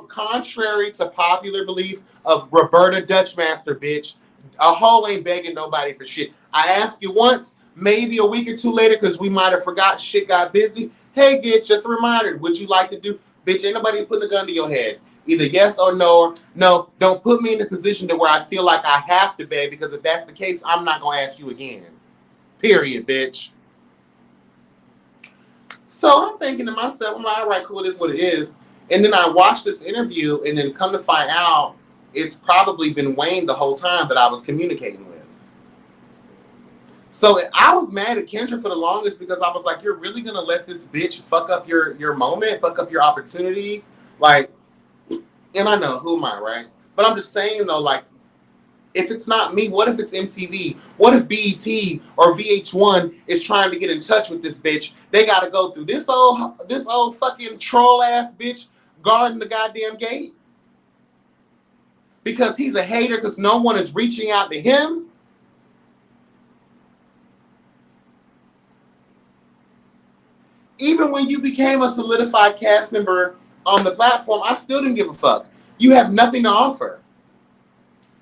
Speaker 8: Contrary to popular belief of Roberta Dutchmaster, bitch, a hoe ain't begging nobody for shit. I asked you once, maybe a week or two later, because we might have forgot, shit got busy. Hey, bitch, just a reminder, would you like to do? Bitch, ain't nobody putting a gun to your head. Either yes or no, or no, don't put me in a position to where I feel like I have to beg, because if that's the case, I'm not gonna ask you again. Period, bitch. So I'm thinking to myself, I'm like, all right, cool, this is what it is. And then I watched this interview, and then come to find out, it's probably been Wayne the whole time that I was communicating with. So I was mad at Kendra for the longest because I was like, you're really going to let this bitch fuck up your moment, fuck up your opportunity? Like, and I know, who am I, right? But I'm just saying, though, like, If it's not me, what if it's MTV? What if BET or VH1 is trying to get in touch with this bitch? They got to go through this old fucking troll ass bitch guarding the goddamn gate because he's a hater because no one is reaching out to him. Even when you became a solidified cast member on the platform, I still didn't give a fuck. You have nothing to offer.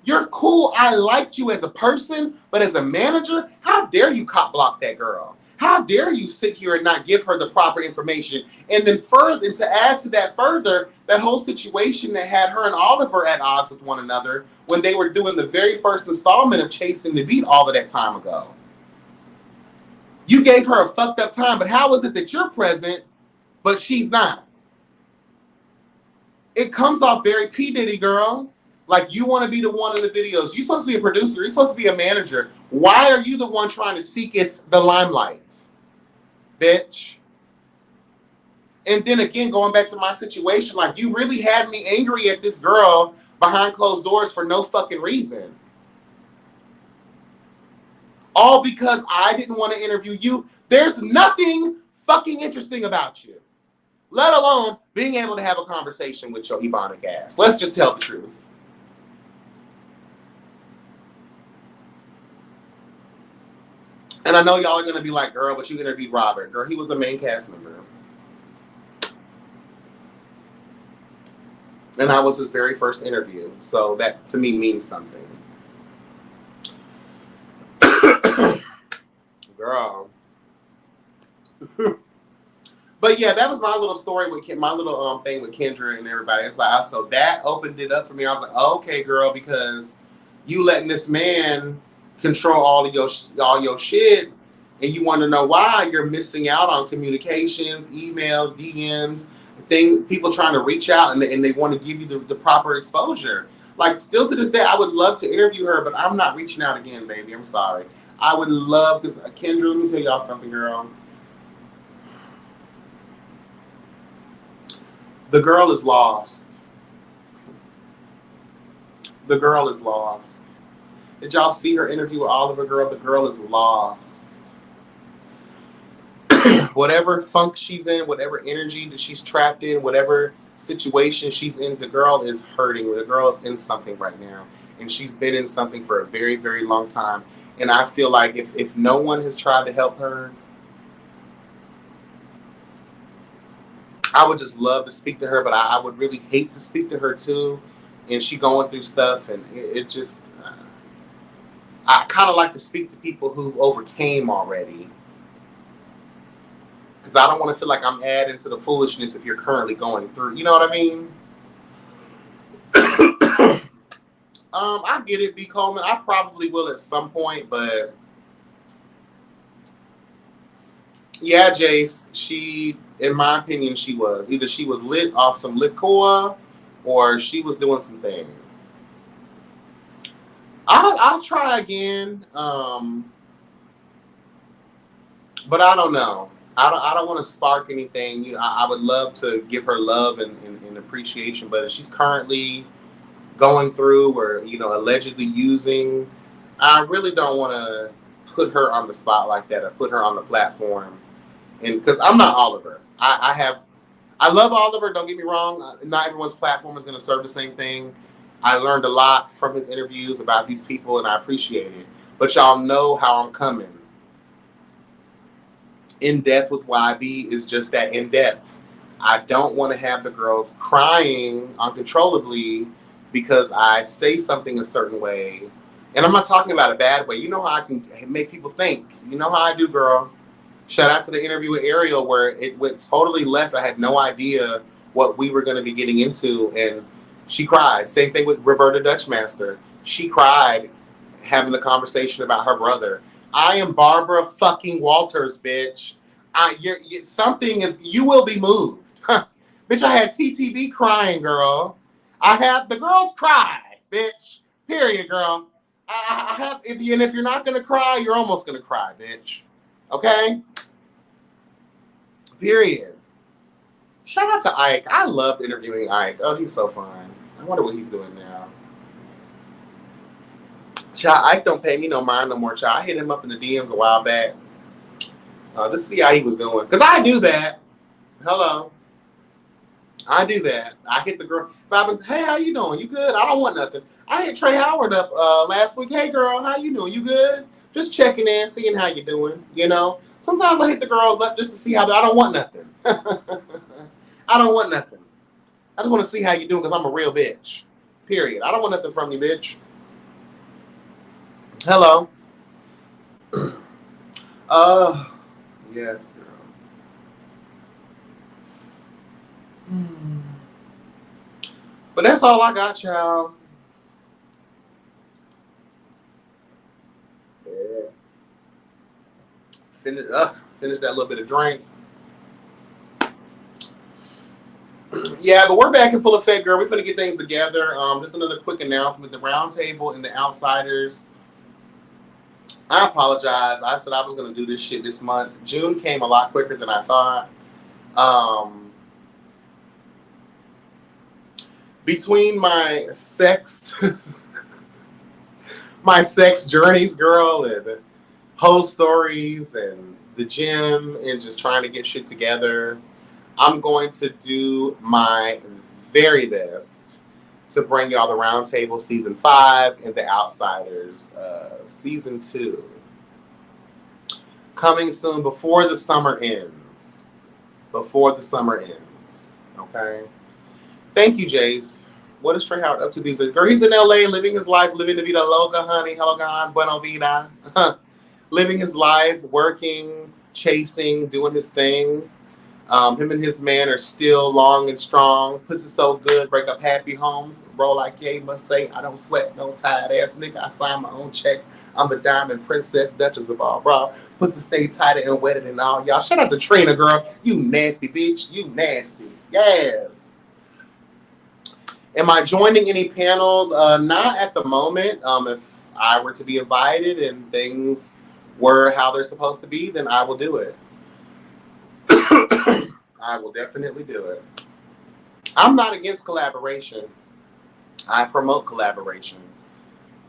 Speaker 8: You're cool. I liked you as a person, but as a manager, how dare you cop block that girl? How dare you sit here and not give her the proper information? And then further, and to add to that further, that whole situation that had her and Oliver at odds with one another when they were doing the very first installment of Chasing the Beat all of that time ago. You gave her a fucked up time, but how is it that you're present, but she's not? It comes off very P. Diddy, girl. Like you want to be the one in the videos. You're supposed to be a producer. You're supposed to be a manager. Why are you the one trying to seek the limelight? Bitch. And then again, going back to my situation, like you really had me angry at this girl behind closed doors for no fucking reason. All because I didn't want to interview you. There's nothing fucking interesting about you. Let alone being able to have a conversation with your ebonic ass. Let's just tell the truth. And I know y'all are going to be like, girl, but you interviewed Robert. Girl, he was a main cast member. And I was his very first interview. So that, to me, means something. Girl. But yeah, that was my little story with my little thing with Kendra and everybody. It's like, so that opened it up for me. I was like, okay, girl, because you letting this man control all your shit, and you want to know why you're missing out on communications, emails, DMs, people trying to reach out and they want to give you the proper exposure. Like still to this day, I would love to interview her, but I'm not reaching out again, baby. I'm sorry. I would love this. Kendra, let me tell y'all something, girl. The girl is lost. The girl is lost. Did y'all see her interview with Oliver, girl? The girl is lost. Whatever funk she's in, whatever energy that she's trapped in, whatever situation she's in, the girl is hurting. The girl is in something right now. And she's been in something for a very, very long time. And I feel like if no one has tried to help her, I would just love to speak to her, but I would really hate to speak to her too. And she going through stuff, and it just... I kind of like to speak to people who overcame already. Because I don't want to feel like I'm adding to the foolishness if you're currently going through. You know what I mean? I get it, B. Coleman. I probably will at some point, but... Yeah, Jace, she, in my opinion, she was. Either she was lit off some liquor, or she was doing some things. I'll try again, but I don't know. I don't want to spark anything. You know, I would love to give her love and appreciation, but if she's currently going through or allegedly using, I really don't want to put her on the spot like that or put her on the platform. And because I'm not Oliver, I love Oliver. Don't get me wrong. Not everyone's platform is going to serve the same thing. I learned a lot from his interviews about these people, and I appreciate it. But y'all know how I'm coming. In depth with YB is just that in depth. I don't want to have the girls crying uncontrollably because I say something a certain way. And I'm not talking about a bad way. You know how I can make people think. You know how I do, girl. Shout out to the interview with Ariel where it went totally left. I had no idea what we were going to be getting into, and she cried. Same thing with Roberta Dutchmaster. She cried having a conversation about her brother. I am Barbara fucking Walters, bitch. You will be moved. Bitch, I had TTB crying, girl. The girls cry, bitch. Period, girl. If you're not going to cry, you're almost going to cry, bitch. Okay? Period. Shout out to Ike. I loved interviewing Ike. Oh, he's so fun. I wonder what he's doing now. Child, Ike don't pay me no mind no more, child. I hit him up in the DMs a while back. Let's see how he was doing. Because I do that. Hello. I do that. I hit the girl. Hey, how you doing? You good? I don't want nothing. I hit Trey Howard up last week. Hey, girl, how you doing? You good? Just checking in, seeing how you doing, you know. Sometimes I hit the girls up just to see how I don't want nothing. I don't want nothing. I just want to see how you doing because I'm a real bitch. Period. I don't want nothing from you, bitch. Hello. Yes, girl. But that's all I got, y'all. Yeah. Finish that little bit of drink. Yeah, but we're back in full effect, girl. We're gonna get things together. Just another quick announcement: the Roundtable and the Outsiders. I apologize. I said I was gonna do this shit this month. June came a lot quicker than I thought. Between my sex journeys, girl, and host stories and the gym and just trying to get shit together, I'm going to do my very best to bring y'all the Roundtable Season 5 and the Outsiders Season 2. Coming soon, before the summer ends. Before the summer ends. Okay? Thank you, Jace. What is Trey Howard up to these days? Girl, he's in LA, living his life, living the vida loca, honey. Hello, God. Bueno vida. Living his life, working, chasing, doing his thing. Him and his man are still long and strong. Pussy so good, break up happy homes. Roll like Ye must say, I don't sweat no tired ass nigga. I sign my own checks. I'm the diamond princess, duchess of all bra. Pussy stay tighter and wetter than all y'all. Shout out to Trina, girl. You nasty bitch. You nasty. Yes. Am I joining any panels? Not at the moment. If I were to be invited and things were how they're supposed to be, then I will do it. I will definitely do it. I'm not against collaboration. I promote collaboration.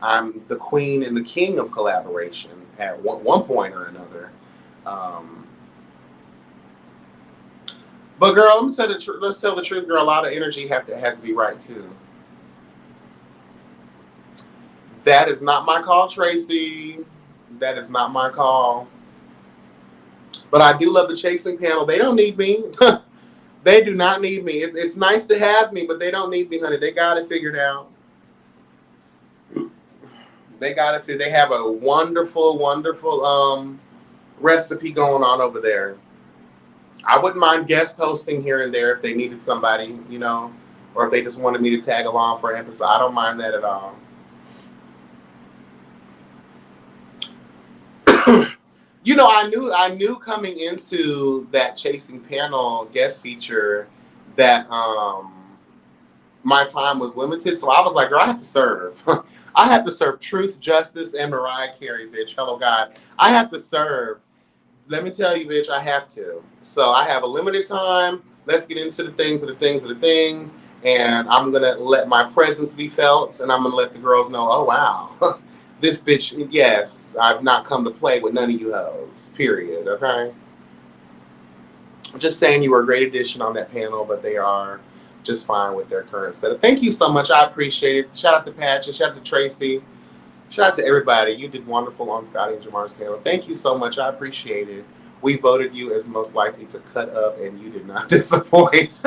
Speaker 8: I'm the queen and the king of collaboration at one point or another. But girl, let's tell the truth, girl. A lot of energy has to be right too. That is not my call, Tracy. That is not my call. But I do love the chasing panel. They don't need me. They do not need me. It's nice to have me, but they don't need me, honey. They got it figured out. They got it. They have a wonderful, wonderful recipe going on over there. I wouldn't mind guest hosting here and there if they needed somebody, you know, or if they just wanted me to tag along for an episode. I don't mind that at all. You know, I knew coming into that chasing panel guest feature that my time was limited. So I was like, girl, I have to serve. I have to serve Truth, Justice, and Mariah Carey, bitch. Hello, God. I have to serve. Let me tell you, bitch, I have to. So I have a limited time. Let's get into the things. And I'm going to let my presence be felt. And I'm going to let the girls know, oh, wow. This bitch, yes, I've not come to play with none of you hoes. Period, okay? I'm just saying you were a great addition on that panel, but they are just fine with their current setup. Thank you so much. I appreciate it. Shout out to Patches. Shout out to Tracy. Shout out to everybody. You did wonderful on Scotty and Jamar's panel. Thank you so much. I appreciate it. We voted you as most likely to cut up, and you did not disappoint.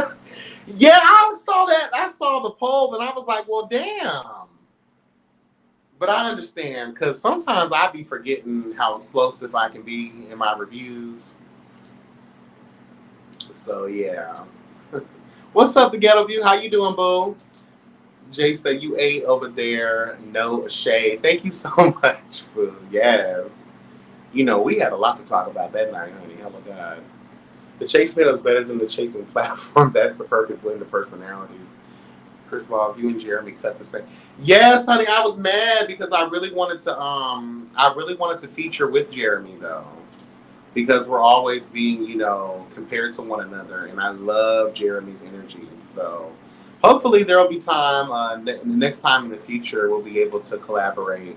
Speaker 8: Yeah, I saw that. I saw the poll, and I was like, well, damn. But I understand, because sometimes I be forgetting how explosive I can be in my reviews. So, yeah. What's up, the Ghetto View? How you doing, boo? Jay said you ate over there. No shade. Thank you so much, boo. Yes. You know, we had a lot to talk about that night, honey. Oh, my God. The Chase panel is better than the chasing platform. That's the perfect blend of personalities. Chris Laws, you and Jeremy cut the same. Yes, honey, I was mad because I really wanted to feature with Jeremy though, because we're always being, you know, compared to one another, and I love Jeremy's energy. So hopefully there will be time. Next time in the future, we'll be able to collaborate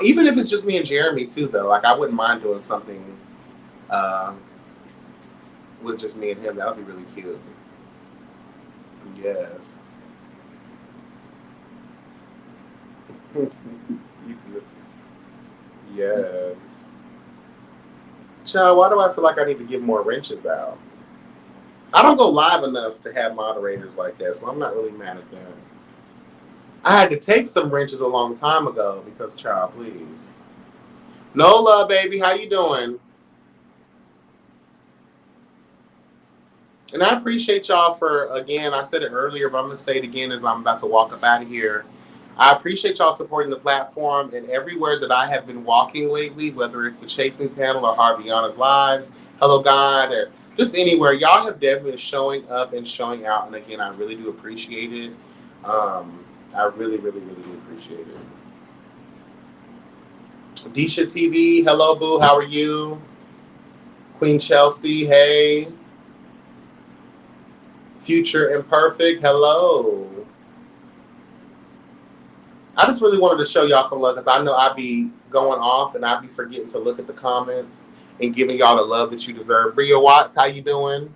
Speaker 8: Even if it's just me and Jeremy too, though. Like I wouldn't mind doing something with just me and him. That would be really cute. Yes. You do. Yes. Child, why do I feel like I need to give more wrenches out? I don't go live enough to have moderators like that, so I'm not really mad at that. I had to take some wrenches a long time ago because, child, please. Nola, baby, how you doing? And I appreciate y'all for, again, I said it earlier, but I'm going to say it again as I'm about to walk up out of here. I appreciate y'all supporting the platform, and everywhere that I have been walking lately, whether it's the Chasing panel or Harviana's Lives, Hello God, or just anywhere, y'all have definitely been showing up and showing out. And again, I really do appreciate it. I really, really, really do appreciate it. Disha TV, hello boo, how are you? Queen Chelsea, hey. Future Imperfect, hello. I just really wanted to show y'all some love because I know I'd be going off and I'd be forgetting to look at the comments and giving y'all the love that you deserve. Bria Watts, how you doing?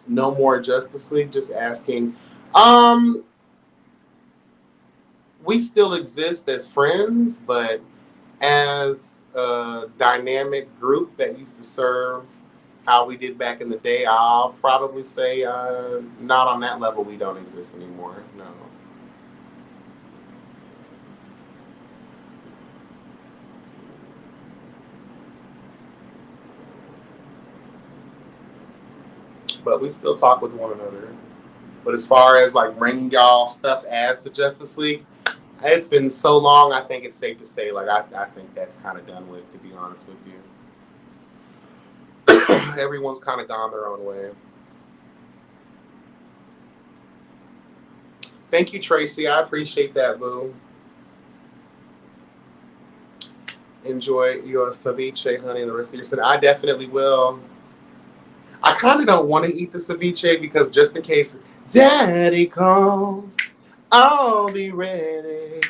Speaker 8: No more Justice League, just asking. We still exist as friends, but as a dynamic group that used to serve how we did back in the day, I'll probably say not on that level. We don't exist anymore. No. But we still talk with one another. But as far as like bringing y'all stuff as the Justice League, it's been so long. I think it's safe to say, like, I think that's kind of done with, to be honest with you. Everyone's kind of gone their own way. Thank you, Tracy. I appreciate that, boo. Enjoy your ceviche, honey, the rest of your Sunday. I definitely will. I kind of don't want to eat the ceviche because just in case Daddy calls, I'll be ready.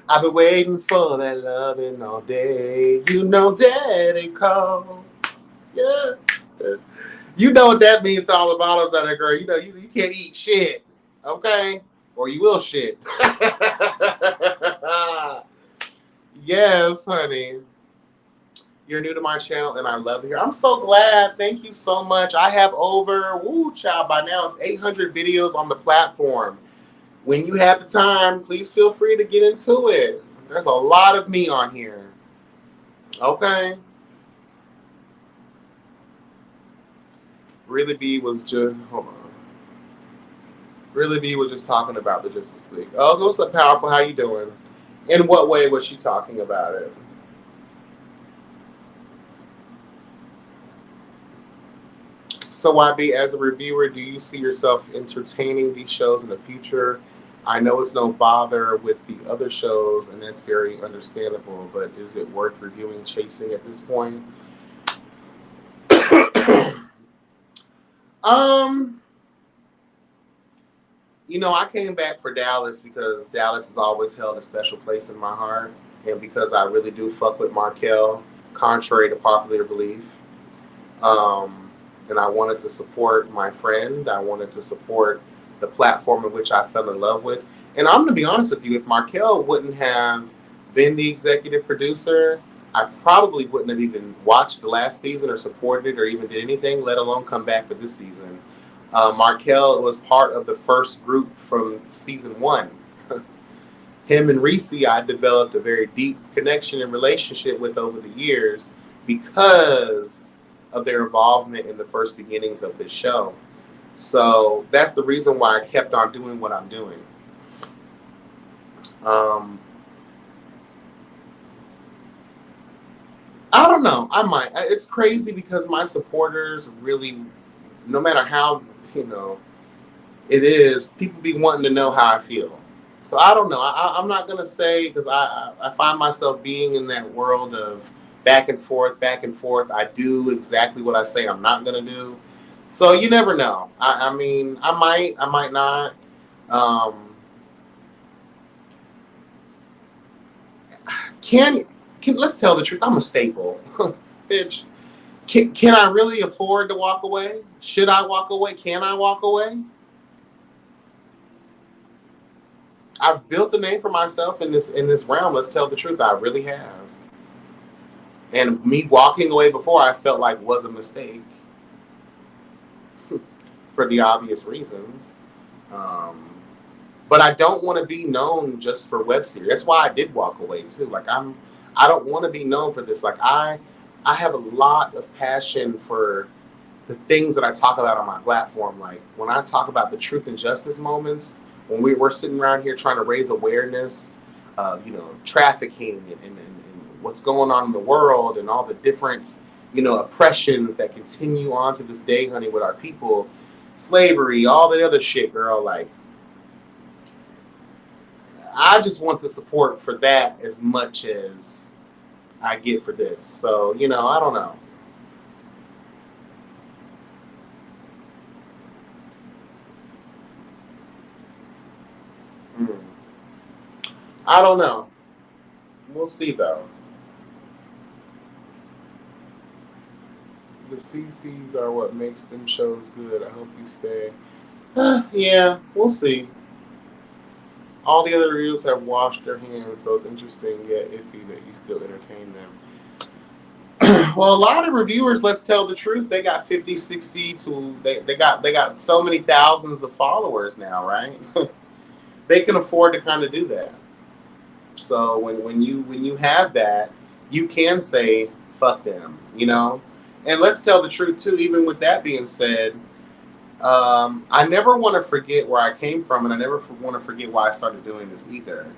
Speaker 8: I've been waiting for that loving all day. You know Daddy calls. Yeah. You know what that means to all the bottles out there, girl. You know you can't eat shit. Okay? Or you will shit. Yes, honey. You're new to my channel and I love it here. I'm so glad. Thank you so much. I have over, child, by now it's 800 videos on the platform. When you have the time, please feel free to get into it. There's a lot of me on here. Okay? Really B was just, hold on. Really B was just talking about the Justice League. Oh, what's up, Powerful? How you doing? In what way was she talking about it? So YB, as a reviewer, do you see yourself entertaining these shows in the future? I know it's no bother with the other shows, and that's very understandable, but is it worth reviewing Chasing at this point? You know, I came back for Dallas because Dallas has always held a special place in my heart, and because I really do fuck with Markel, contrary to popular belief. And I wanted to support my friend. I wanted to support the platform in which I fell in love with. And I'm going to be honest with you, if Markel wouldn't have been the executive producer, I probably wouldn't have even watched the last season or supported it or even did anything, let alone come back for this season. Markel was part of the first group from season 1. Him and Reese, I developed a very deep connection and relationship with over the years because of their involvement in the first beginnings of this show. So that's the reason why I kept on doing what I'm doing. I don't know. I might. It's crazy because my supporters really, no matter how, it is, people be wanting to know how I feel. So I don't know. I'm not going to say, because I find myself being in that world of back and forth, back and forth. I do exactly what I say I'm not going to do. So you never know. I mean, I might not. can let's tell the truth. I'm a staple, bitch. Can I really afford to walk away? Should I walk away? Can I walk away? I've built a name for myself in this realm. Let's tell the truth. I really have. And me walking away before I felt like was a mistake for the obvious reasons. But I don't want to be known just for web series. That's why I did walk away too. Like I don't want to be known for this. Like I have a lot of passion for the things that I talk about on my platform. Like when I talk about the truth and justice moments, when we're sitting around here trying to raise awareness of, trafficking and what's going on in the world and all the different, oppressions that continue on to this day, honey, with our people, slavery, all the other shit, girl. Like, I just want the support for that as much as I get for this. So, I don't know. I don't know. We'll see, though. The CCs are what makes them shows good. I hope you stay. Yeah, we'll see. All the other reels have washed their hands, so it's interesting yet iffy that you still entertain them. Well, a lot of reviewers, let's tell the truth, they got 50, 60 to they got so many thousands of followers now, right? They can afford to kind of do that. So when you have that, you can say fuck them, And let's tell the truth too. Even with that being said, I never want to forget where I came from, and I never want to forget why I started doing this either.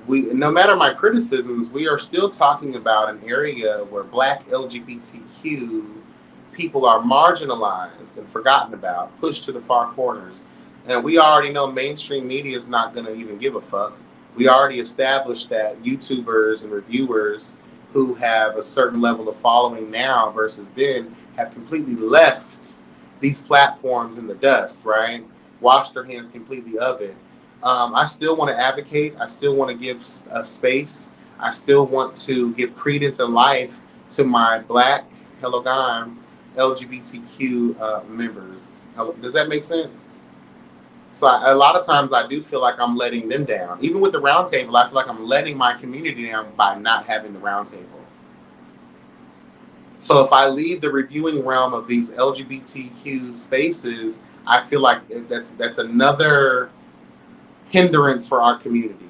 Speaker 8: No matter my criticisms, we are still talking about an area where Black LGBTQ people are marginalized and forgotten about, pushed to the far corners. And we already know mainstream media is not going to even give a fuck. We already established that YouTubers and reviewers who have a certain level of following now versus then have completely left these platforms in the dust, right? Washed their hands completely of it. I still want to advocate. I still want to give a space. I still want to give credence and life to my Black, hello, gone, LGBTQ members. Does that make sense? So a lot of times I do feel like I'm letting them down. Even with the roundtable, I feel like I'm letting my community down by not having the roundtable. So if I leave the reviewing realm of these LGBTQ spaces, I feel like that's another hindrance for our community.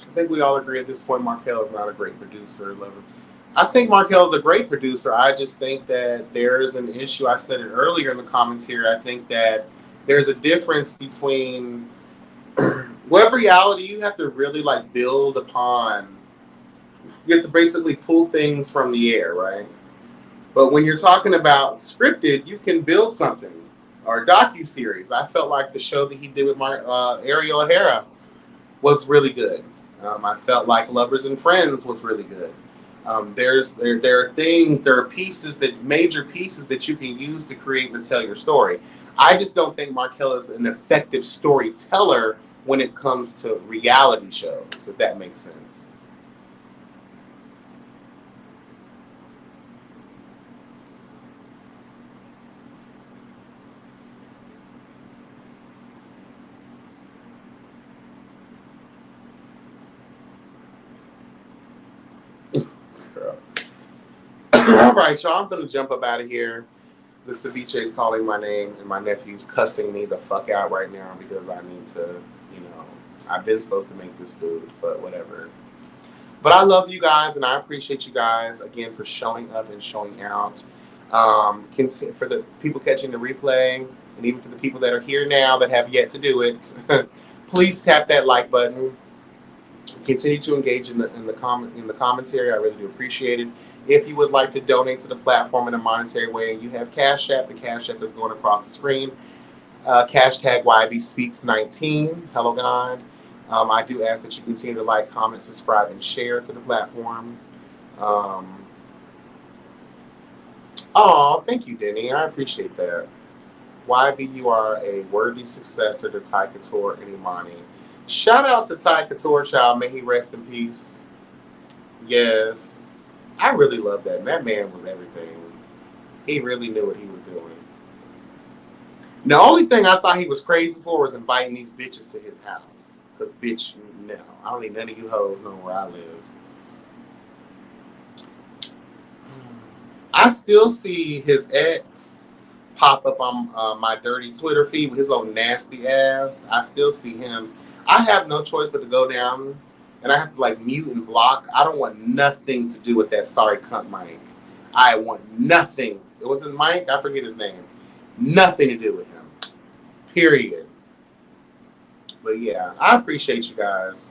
Speaker 8: I think we all agree at this point Markel is not a great producer. I think Markel is a great producer. I just think that there's an issue. I said it earlier in the commentary. I think that there's a difference between web reality. You have to really build upon. You have to basically pull things from the air, right? But when you're talking about scripted, you can build something. Or docuseries. I felt like the show that he did with Ariel O'Hara was really good. I felt like Lovers and Friends was really good. There are things, there are pieces, major pieces that you can use to create and tell your story. I just don't think Markel is an effective storyteller when it comes to reality shows, if that makes sense. All right, y'all, I'm going to jump up out of here. The ceviche is calling my name, and my nephew's cussing me the fuck out right now because I need to, I've been supposed to make this food, but whatever. But I love you guys, and I appreciate you guys, again, for showing up and showing out. For the people catching the replay, and even for the people that are here now that have yet to do it, please tap that like button. Continue to engage in the commentary. I really do appreciate it. If you would like to donate to the platform in a monetary way, and you have Cash App, the Cash App is going across the screen. #YBSpeaks19. Hello, God. I do ask that you continue to like, comment, subscribe, and share to the platform. Oh, thank you, Denny. I appreciate that. YB, you are a worthy successor to Ty Couture and Imani. Shout out to Ty Couture, child. May he rest in peace. Yes. I really love that. That man was everything. He really knew what he was doing. The only thing I thought he was crazy for was inviting these bitches to his house. Because, bitch, no. I don't need none of you hoes know where I live. I still see his ex pop up on my dirty Twitter feed with his old nasty ass. I still see him. I have no choice but to go down, and I have to, like, mute and block. I don't want nothing to do with that sorry cunt Mike. I want nothing. It wasn't Mike? I forget his name. Nothing to do with him. Period. But yeah, I appreciate you guys.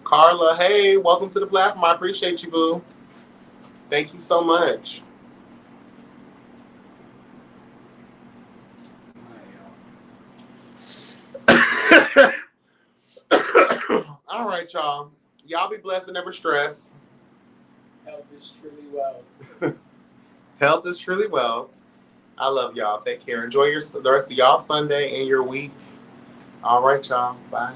Speaker 8: Carla, hey, welcome to the platform. I appreciate you, boo. Thank you so much. All right, y'all. Y'all be blessed and never stress.
Speaker 10: Health is truly wealth.
Speaker 8: Health is truly wealth. I love y'all. Take care. Enjoy the rest of y'all Sunday and your week. All right, y'all. Bye.